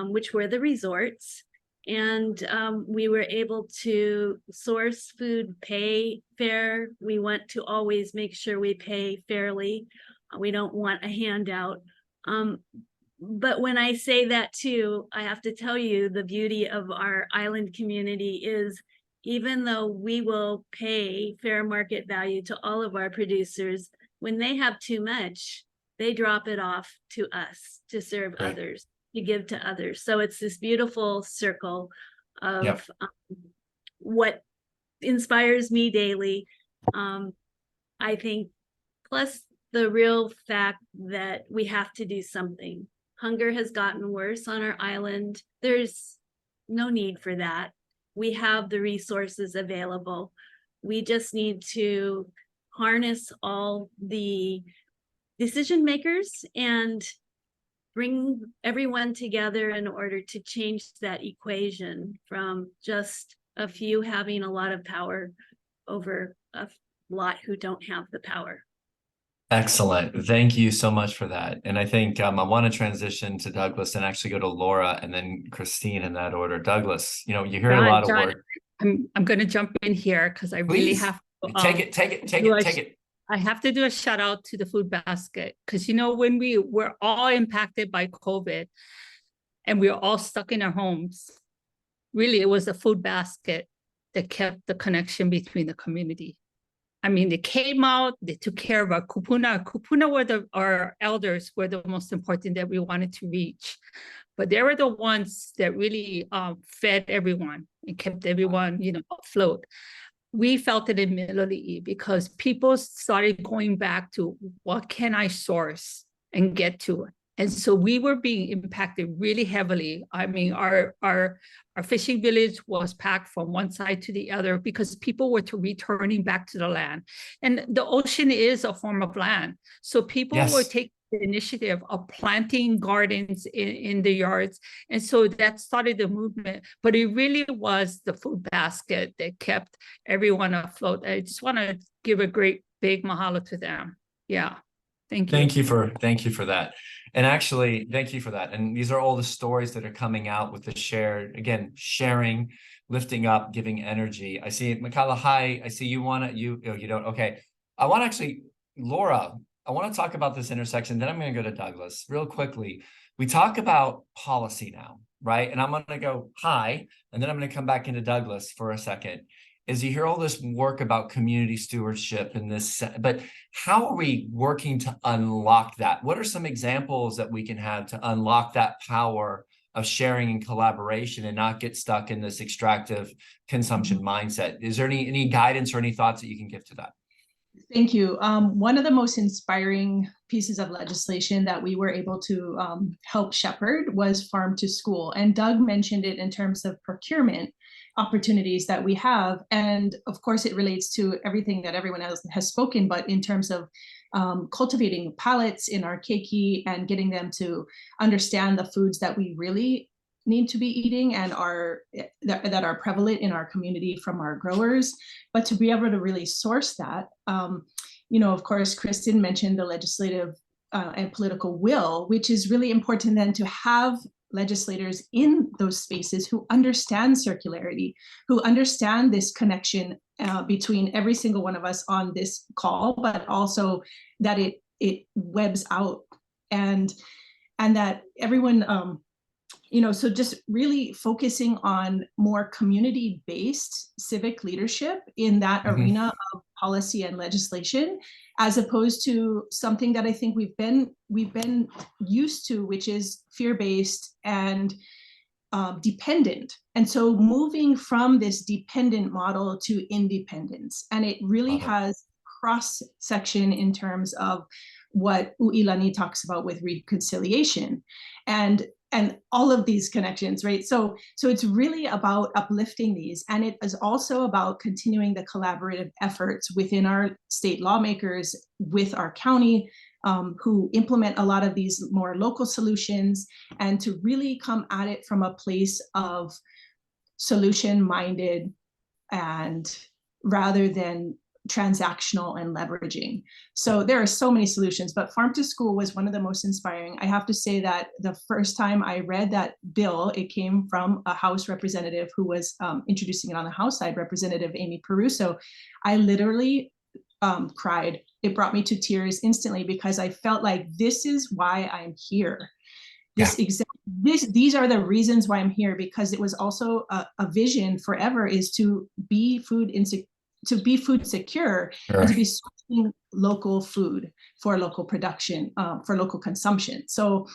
S7: which were the resorts. And we were able to source food, pay fair. We want to always make sure we pay fairly. We don't want a handout. But when I say that too, I have to tell you the beauty of our island community is, even though we will pay fair market value to all of our producers, when they have too much, they drop it off to us to serve others, to give to others. So it's this beautiful circle of what inspires me daily. I think, plus the real fact that we have to do something. Hunger has gotten worse on our island. There's no need for that. We have the resources available. We just need to harness all the decision makers and bring everyone together in order to change that equation from just a few having a lot of power over a lot who don't have the power.
S1: Excellent. Thank you so much for that. And I think I want to transition to Douglas and actually go to Laura and then Kristine in that order. Douglas, you hear a lot of work.
S3: I'm going to jump in here because I really have to
S1: take it.
S3: I have to do a shout out to the food basket, because when we were all impacted by COVID and we were all stuck in our homes, really it was the food basket that kept the connection between the community. I mean, they came out, they took care of our kupuna. Kupuna were our elders were the most important that we wanted to reach. But they were the ones that really fed everyone and kept everyone, afloat. We felt it in Miloliʻi because people started going back to what can I source and get to. And so we were being impacted really heavily. I mean, our fishing village was packed from one side to the other because people were returning back to the land. And the ocean is a form of land. So people were taking the initiative of planting gardens in the yards. And so that started the movement. But it really was the food basket that kept everyone afloat. I just want to give a great big mahalo to them. Yeah. Thank you.
S1: Thank you for that. And actually, thank you for that. And these are all the stories that are coming out with the sharing, lifting up, giving energy. I see Mikala, hi. I see you don't. Okay. I want to actually, Laura, I want to talk about this intersection. Then I'm going to go to Douglas real quickly. We talk about policy now, right? And I'm going to go hi, and then I'm going to come back into Douglas for a second. Is you hear all this work about community stewardship and this, but how are we working to unlock that? What are some examples that we can have to unlock that power of sharing and collaboration and not get stuck in this extractive consumption mindset? Is there any guidance or any thoughts that you can give to that?
S2: Thank you. One of the most inspiring pieces of legislation that we were able to help shepherd was farm to school. And Doug mentioned it in terms of procurement opportunities that we have. And of course, it relates to everything that everyone else has spoken, but in terms of cultivating palates in our keiki and getting them to understand the foods that we really need to be eating and that are prevalent in our community from our growers, but to be able to really source that. Of course, Kristin mentioned the legislative and political will, which is really important then to have legislators in those spaces who understand circularity, who understand this connection between every single one of us on this call, but also that it webs out and that everyone so just really focusing on more community-based civic leadership in that arena of policy and legislation, as opposed to something that I think we've been used to, which is fear-based and dependent. And so moving from this dependent model to independence, and it really has cross section in terms of what Uʻilani talks about with reconciliation and all of these connections, right? So it's really about uplifting these, and it is also about continuing the collaborative efforts within our state lawmakers, with our county, who implement a lot of these more local solutions, and to really come at it from a place of solution-minded and rather than transactional and leveraging. So there are so many solutions, but Farm to School was one of the most inspiring. I have to say that the first time I read that bill, it came from a House representative who was introducing it on the House side, Representative Amy Peruso. I literally cried. It brought me to tears instantly, because I felt like this is why I'm here. These are the reasons why I'm here, because it was also a vision forever, is to be food secure, and to be sourcing local food for local production, for local consumption. So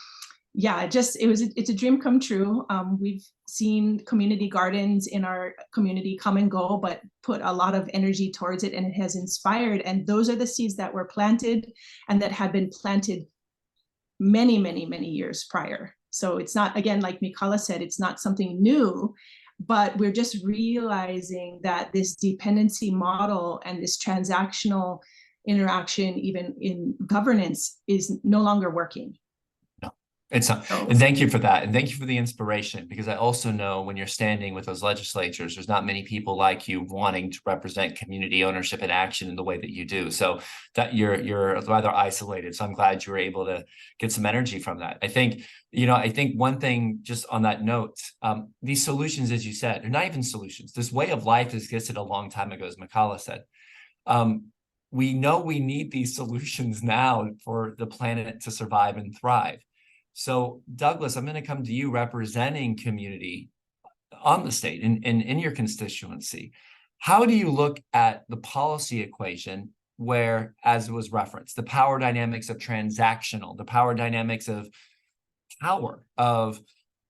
S2: yeah, it's a dream come true. We've seen community gardens in our community come and go, but put a lot of energy towards it, and it has inspired. And those are the seeds that were planted and that had been planted many, many, many years prior. So it's not, again, like Mikala said, it's not something new, but we're just realizing that this dependency model and this transactional interaction, even in governance, is no longer working.
S1: No, it's not. And thank you for that. And thank you for the inspiration, because I also know when you're standing with those legislatures, there's not many people like you wanting to represent community ownership and action in the way that you do. So that you're rather isolated. So I'm glad you were able to get some energy from that. I think one thing just on that note, these solutions, as you said, they're not even solutions. This way of life existed a long time ago, as Mikala said. We know we need these solutions now for the planet to survive and thrive. So Douglas, I'm going to come to you representing community on the state and in your constituency. How do you look at the policy equation where, as was referenced, the power dynamics of transactional, the power dynamics of power of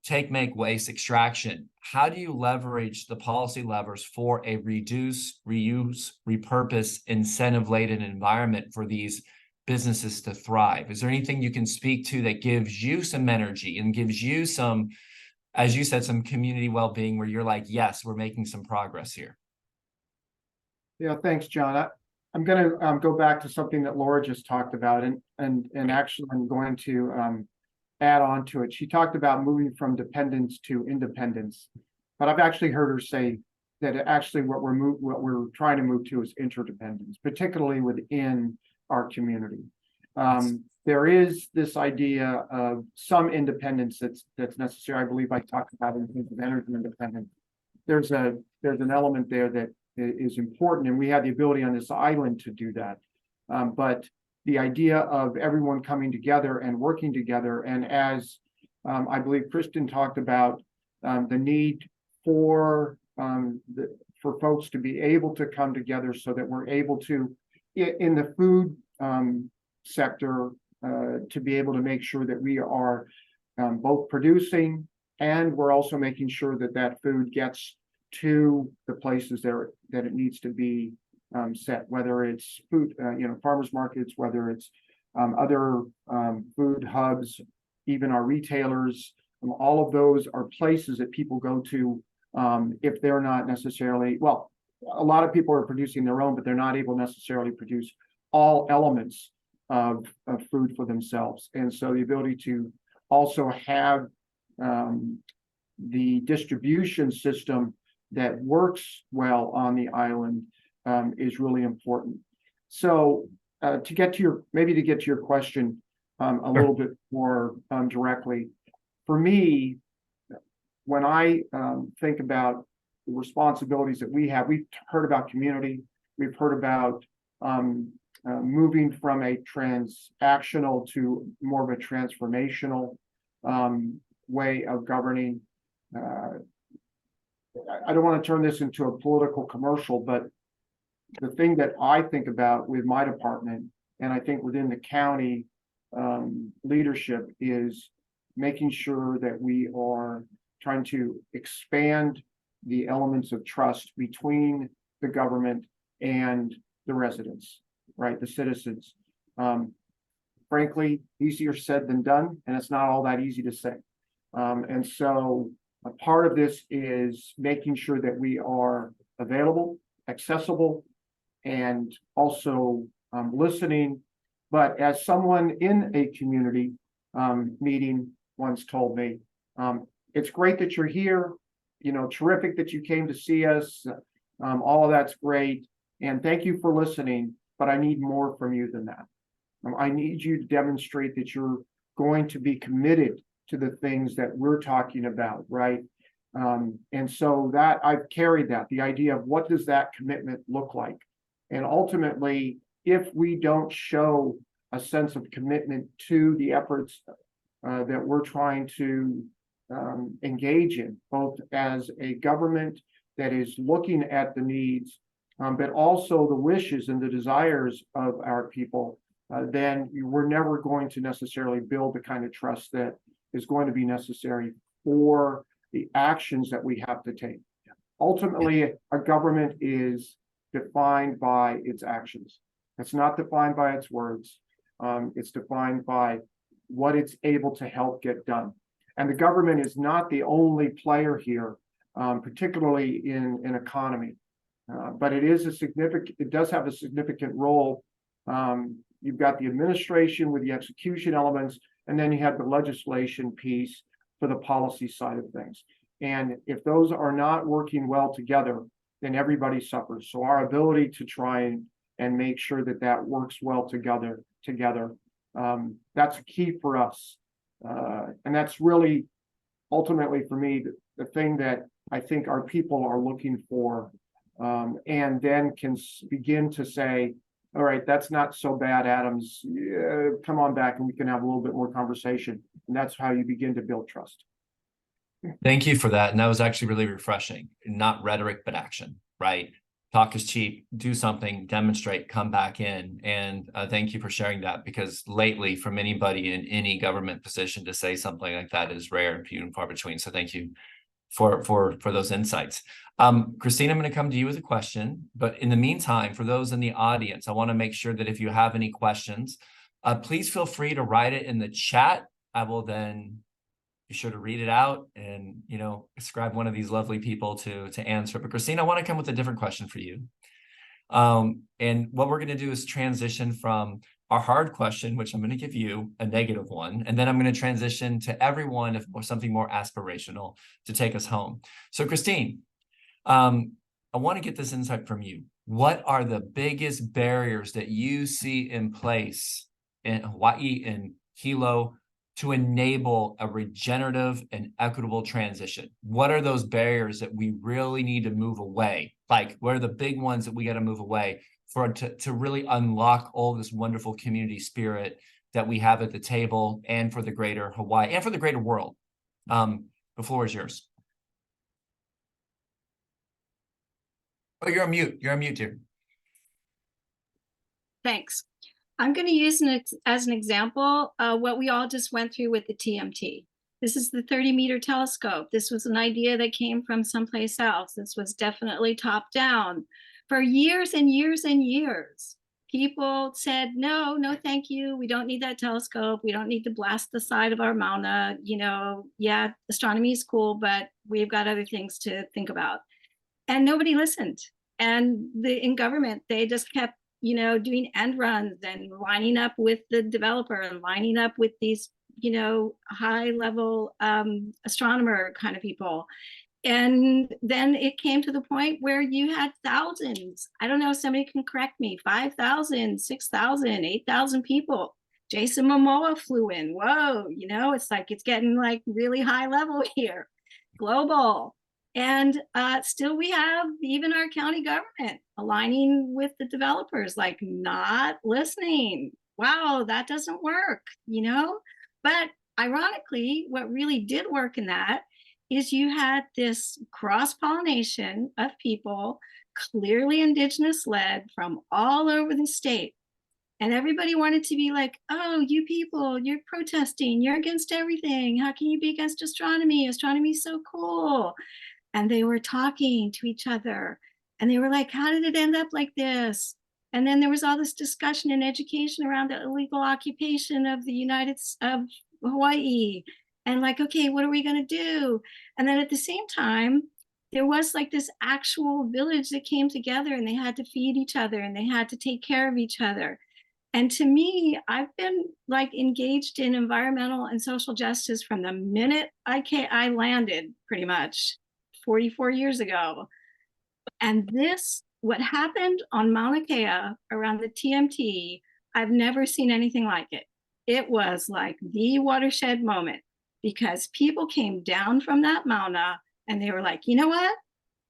S1: take, make, waste, extraction? How do you leverage the policy levers for a reduce, reuse, repurpose, incentive-laden environment for these businesses to thrive? Is there anything you can speak to that gives you some energy and gives you some, as you said, some community well-being, where you're like, yes, we're making some progress here?
S8: Yeah, thanks, John. I'm going to go back to something that Laura just talked about, and actually I'm going to add on to it. She talked about moving from dependence to independence, but I've actually heard her say that actually what we're trying to move to is interdependence, particularly within our community. There is this idea of some independence that's necessary. I believe I talked about in terms of energy independence. There's an element there that is important, and we have the ability on this island to do that. But the idea of everyone coming together and working together, and as I believe Kristin talked about, the need for folks to be able to come together so that we're able to, in the food sector, to be able to make sure that we are both producing, and we're also making sure that that food gets to the places that it needs to be set, whether it's food, farmers markets, whether it's other food hubs, even our retailers. All of those are places that people go to if they're not necessarily, well, a lot of people are producing their own, but they're not able to necessarily produce all elements of food for themselves. And so the ability to also have the distribution system that works well on the island is really important. So to get to your question a little bit more directly, for me, when I think about the responsibilities that we have, we've heard about community, we've heard about moving from a transactional to more of a transformational way of governing. I don't want to turn this into a political commercial, but the thing that I think about with my department, and I think within the county leadership, is making sure that we are trying to expand the elements of trust between the government and the residents, right? The citizens. Frankly, easier said than done, and it's not all that easy to say. And so a part of this is making sure that we are available, accessible, and also listening. But as someone in a community meeting once told me, it's great that you're here, you know, terrific that you came to see us. All of that's great. And thank you for listening, but I need more from you than that. I need you to demonstrate that you're going to be committed to the things that we're talking about, right? And so that I've carried that, the idea of what does that commitment look like? And ultimately, if we don't show a sense of commitment to the efforts that we're trying to engage in, both as a government that is looking at the needs, but also the wishes and the desires of our people, then we're never going to necessarily build the kind of trust that is going to be necessary for the actions that we have to take. Ultimately, a government is defined by its actions. It's not defined by its words. It's defined by what it's able to help get done. And the government is not the only player here, particularly in an economy. But it is it does have a significant role. You've got the administration with the execution elements, and then you have the legislation piece for the policy side of things. And if those are not working well together, then everybody suffers. So our ability to try and make sure that that works well together, that's a key for us. And that's really, ultimately for me, the thing that I think our people are looking for, and then can begin to say, all right, that's not so bad, Adams. Come on back and we can have a little bit more conversation. And that's how you begin to build trust.
S1: Thank you for that. And that was actually really refreshing. Not rhetoric, but action, right? Talk is cheap, do something, demonstrate, come back in. And thank you for sharing that, because lately from anybody in any government position to say something like that is rare and few and far between. So thank you for those insights. Kristine, I'm going to come to you with a question, but in the meantime, for those in the audience, I want to make sure that if you have any questions, please feel free to write it in the chat. I will then be sure to read it out and, you know, ascribe one of these lovely people to answer. But Kristine, I want to come with a different question for you. And what we're going to do is transition from our hard question, which I'm going to give you a negative one, and then I'm going to transition to everyone or something more aspirational to take us home. So Kristine, I want to get this insight from you. What are the biggest barriers that you see in place in Hawaii and Hilo to enable a regenerative and equitable transition? What are those barriers that we really need to move away? Like, what are the big ones that we got to move away to really unlock all this wonderful community spirit that we have at the table, and for the greater Hawaii and for the greater world? The floor is yours. Oh, you're on mute. You're on mute, dear.
S9: Thanks. I'm going to use as an example what we all just went through with the TMT. This is the 30-meter telescope. This was an idea that came from someplace else. This was definitely top down. For years and years and years, people said, no, thank you. We don't need that telescope. We don't need to blast the side of our Mauna. You know, yeah, astronomy is cool, but we've got other things to think about. And nobody listened. And in government, they just kept, you know, doing end runs and lining up with the developer and lining up with these, you know, high level astronomer kind of people. And then it came to the point where you had thousands. I don't know if somebody can correct me, 5,000, 6,000, 8,000 people. Jason Momoa flew in. Whoa, you know, it's like it's getting like really high level here, global. And still we have even our county government aligning with the developers, like not listening. Wow, that doesn't work, you know? But ironically, what really did work in that is you had this cross-pollination of people, clearly indigenous led from all over the state. And everybody wanted to be like, oh, you people, you're protesting, you're against everything. How can you be against astronomy? Astronomy's so cool. And they were talking to each other. And they were like, how did it end up like this? And then there was all this discussion and education around the illegal occupation of of Hawaii. And like, okay, what are we going to do? And then at the same time, there was like this actual village that came together, and they had to feed each other and they had to take care of each other. And to me, I've been like engaged in environmental and social justice from the minute I landed, pretty much 44 years ago. And what happened on Mauna Kea around the TMT, I've never seen anything like it. It was like the watershed moment, because people came down from that Mauna and they were like, you know what?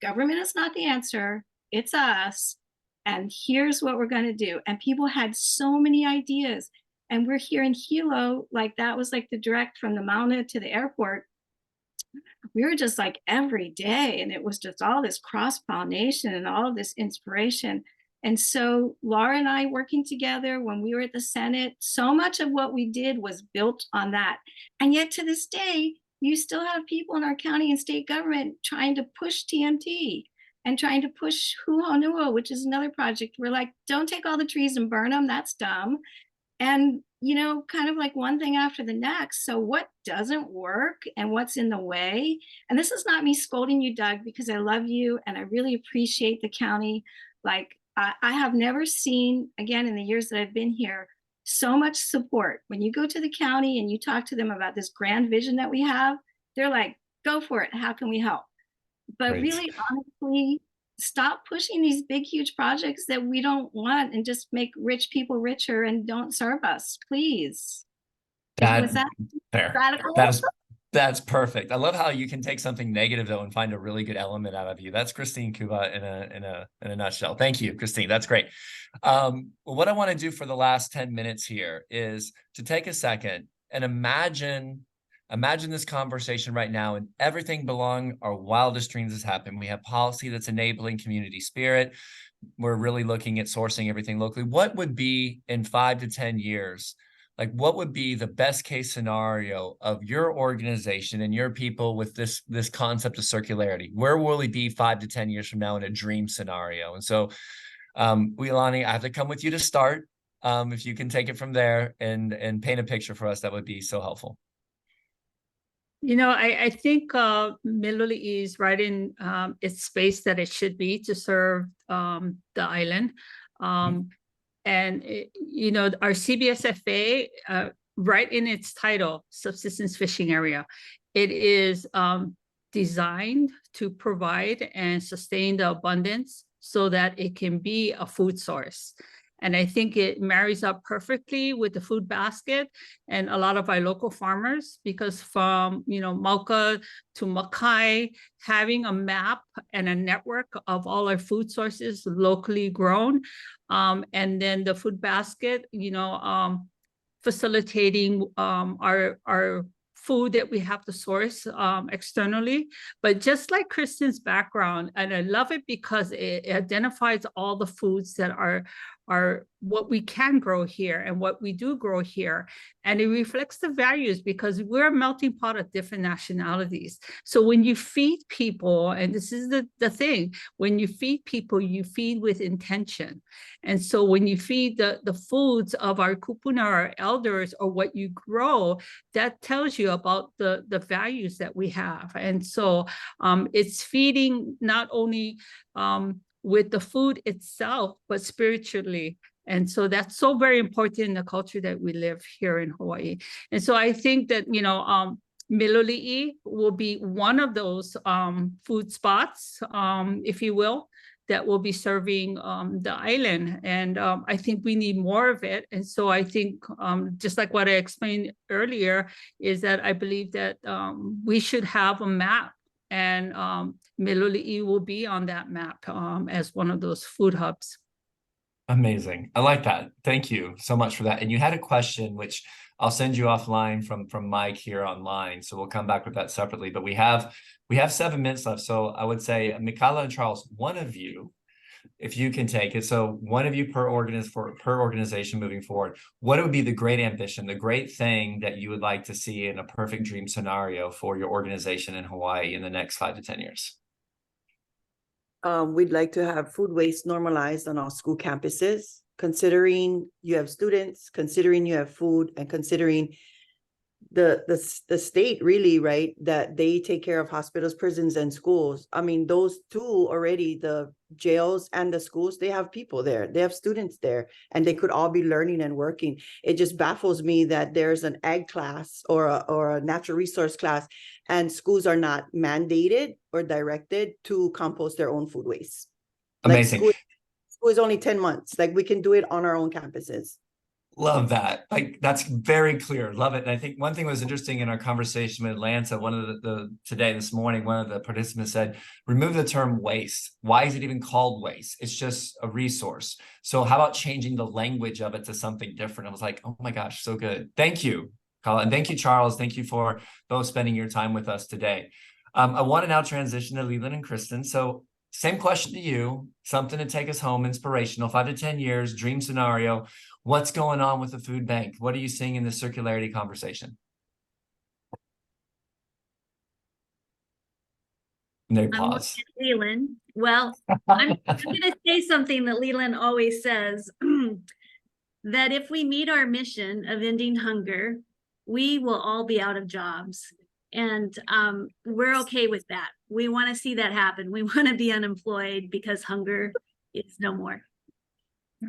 S9: Government is not the answer. It's us. And here's what we're going to do. And people had so many ideas. And we're here in Hilo, like that was like the direct from the Mauna to the airport. We were just like every day. And it was just all this cross-pollination and all of this inspiration. And so Laura and I working together when we were at the Senate, so much of what we did was built on that. And yet to this day, you still have people in our county and state government trying to push TMT and trying to push Huhonua, which is another project. We're like, don't take all the trees and burn them. That's dumb. And, you know, kind of like one thing after the next. So what doesn't work and what's in the way? And this is not me scolding you, Doug, because I love you and I really appreciate the county. Like, I have never seen, again, in the years that I've been here, so much support. When you go to the county and you talk to them about this grand vision that we have, they're like, go for it. How can we help? But
S1: Great.
S9: really, honestly, stop pushing these big, huge projects that we don't want and just make rich people richer and don't serve us, please. Was that
S1: fair.
S9: radical?
S1: That's perfect. I love how you can take something negative though and find a really good element out of you. That's Kristine Kubat in a nutshell. Thank you, Kristine. That's great. What I want to do for the last 10 minutes here is to take a second and imagine this conversation right now, and everything belong our wildest dreams has happened. We have policy that's enabling community spirit. We're really looking at sourcing everything locally. What would be in 5 to 10 years? Like, what would be the best case scenario of your organization and your people with this concept of circularity? Where will we be 5 to 10 years from now in a dream scenario? And so, Uʻilani, I have to come with you to start. If you can take it from there and paint a picture for us, that would be so helpful.
S3: You know, I think Miloliʻi is right in its space that it should be to serve the island. And, you know, our CBSFA, right in its title, subsistence fishing area, it is designed to provide and sustain the abundance so that it can be a food source. And I think it marries up perfectly with the food basket and a lot of our local farmers, because from, you know, Mauka to Makai, having a map and a network of all our food sources locally grown, and then the food basket, you know, facilitating our food that we have to source externally. But just like Kristin's background, and I love it because it identifies all the foods that are what we can grow here and what we do grow here. And it reflects the values, because we're a melting pot of different nationalities. So when you feed people, and this is the thing, when you feed people, you feed with intention. And so when you feed the foods of our kupuna, our elders, or what you grow, that tells you about the values that we have. And so it's feeding not only with the food itself, but spiritually. And so that's so very important in the culture that we live here in Hawaii. And so I think that, you know, Miloliʻi will be one of those food spots, if you will, that will be serving the island. And I think we need more of it. And so I think, just like what I explained earlier, is that I believe that we should have a map, and Miloliʻi will be on that map as one of those food hubs.
S1: Amazing. I like that. Thank you so much for that. And you had a question, which I'll send you offline from Mike here online. So we'll come back with that separately. But we have 7 minutes left. So I would say Mikala and Charles, one of you, if you can take it. So one of you per organization moving forward, what would be the great ambition, the great thing that you would like to see in a perfect dream scenario for your organization in Hawaii in the next 5 to 10 years?
S4: We'd like to have food waste normalized on our school campuses, considering you have students, considering you have food, and considering the state really, right, that they take care of hospitals, prisons, and schools. I mean, those two already, the jails and the schools, they have people there, they have students there, and they could all be learning and working. It just baffles me that there's an ag class or a natural resource class, and schools are not mandated or directed to compost their own food waste.
S1: Amazing.
S4: Like school is only 10 months. Like, we can do it on our own campuses.
S1: Love that. Like, that's very clear. Love it. And I think one thing was interesting in our conversation with Atlanta, one of this morning, one of the participants said, remove the term waste. Why is it even called waste? It's just a resource. So how about changing the language of it to something different? I was like, oh my gosh, so good. Thank you, Colin. And thank you, Charles. Thank you for both spending your time with us today. I want to now transition to Leelen and Kristin. So same question to you, something to take us home, inspirational, 5 to 10 years, dream scenario. What's going on with the food bank? What are you seeing in the circularity conversation? And they pause.
S7: Leelen. Well, I'm going to say something that Leelen always says, that if we meet our mission of ending hunger, we will all be out of jobs. And we're okay with that. We want to see that happen. We want to be unemployed because hunger is no more.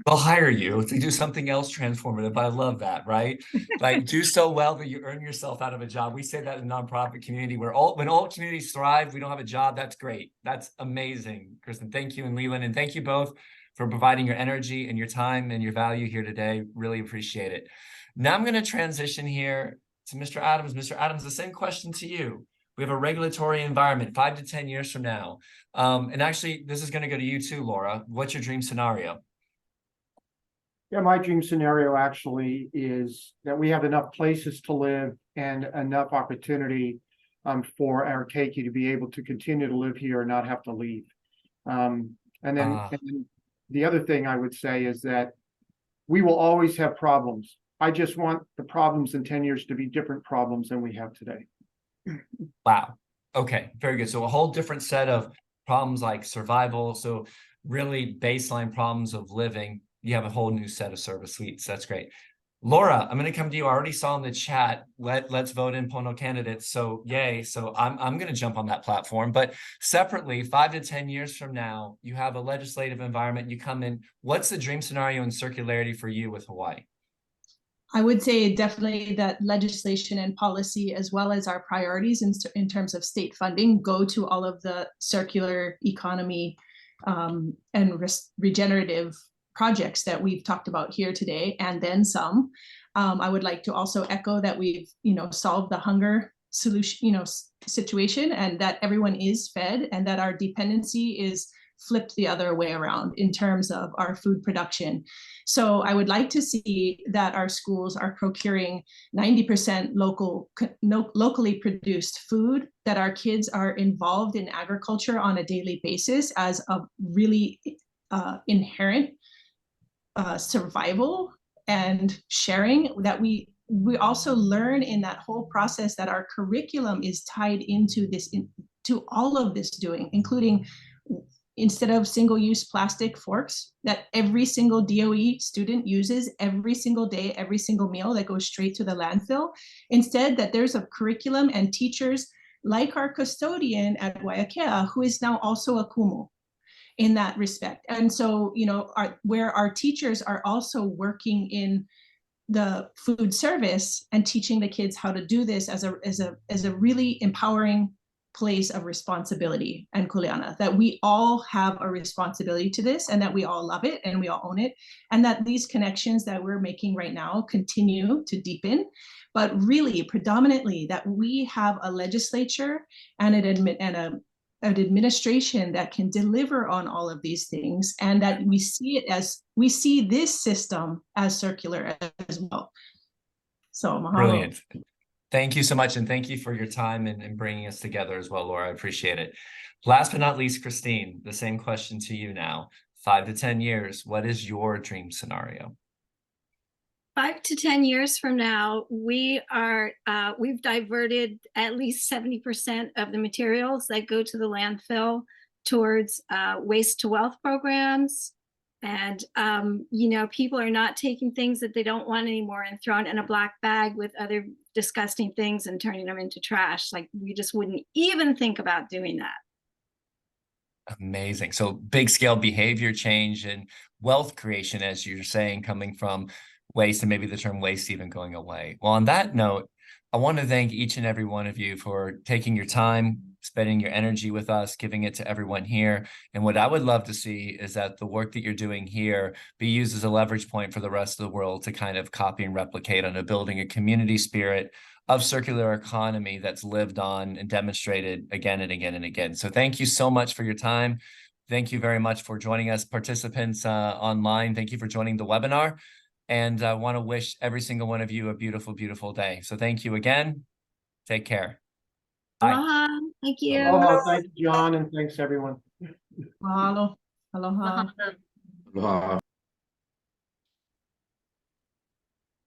S1: They'll hire you to do something else transformative. I love that, right? Like, do so well that you earn yourself out of a job. We say that in the nonprofit community, where when all communities thrive, we don't have a job. That's great. That's amazing, Kristin. Thank you, and Leelen, and thank you both for providing your energy and your time and your value here today. Really appreciate it. Now I'm going to transition here to Mr. Adams. Mr. Adams, the same question to you. We have a regulatory environment 5 to 10 years from now. And actually, this is going to go to you too, Laura. What's your dream scenario?
S8: Yeah, my dream scenario actually is that we have enough places to live and enough opportunity for our keiki to be able to continue to live here and not have to leave. And then the other thing I would say is that we will always have problems. I just want the problems in 10 years to be different problems than we have today.
S1: Wow. Okay, very good. So a whole different set of problems like survival. So really baseline problems of living. You have a whole new set of service suites. That's great. Laura, I'm going to come to you. I already saw in the chat, let's vote in Pono candidates. So yay. So I'm going to jump on that platform. But separately, 5 to 10 years from now, you have a legislative environment. You come in. What's the dream scenario and circularity for you with Hawaii?
S2: I would say definitely that legislation and policy, as well as our priorities in terms of state funding, go to all of the circular economy and regenerative projects that we've talked about here today, and then some. I would like to also echo that we've, solved the hunger solution, situation, and that everyone is fed, and that our dependency is flipped the other way around in terms of our food production. So I would like to see that our schools are procuring 90% locally produced food, that our kids are involved in agriculture on a daily basis as a really inherent survival and sharing, that we also learn in that whole process that our curriculum is tied into this, to all of this doing, including, instead of single-use plastic forks that every single DOE student uses every single day, every single meal, that goes straight to the landfill, instead that there's a curriculum and teachers like our custodian at Waiakea, who is now also a kumu in that respect. And so, where our teachers are also working in the food service and teaching the kids how to do this as a really empowering place of responsibility and kuleana, that we all have a responsibility to this, and that we all love it and we all own it, and that these connections that we're making right now continue to deepen, but really predominantly that we have a legislature and an administration that can deliver on all of these things, and that we see this system as circular as well. So mahalo.
S1: Brilliant. Thank you so much. And thank you for your time and bringing us together as well, Laura. I appreciate it. Last but not least, Kristine, the same question to you now. 5 to 10 years, what is your dream scenario?
S9: 5 to 10 years from now, we've diverted at least 70% of the materials that go to the landfill towards waste to wealth programs. And, people are not taking things that they don't want anymore and throwing in a black bag with other disgusting things and turning them into trash. Like, we just wouldn't even think about doing that.
S1: Amazing. So big scale behavior change and wealth creation, as you're saying, coming from waste, and maybe the term waste even going away. Well, on that note, I want to thank each and every one of you for taking your time, spending your energy with us, giving it to everyone here. And what I would love to see is that the work that you're doing here be used as a leverage point for the rest of the world to kind of copy and replicate on building a community spirit of circular economy that's lived on and demonstrated again and again and again. So thank you so much for your time. Thank you very much for joining us, participants online. Thank you for joining the webinar. And I want to wish every single one of you a beautiful, beautiful day. So thank you again. Take care. Bye.
S9: Aloha. Thank you.
S8: Oh, thank you, John, and thanks everyone.
S2: Mahalo. Aloha.
S7: Mahalo.
S5: Aloha.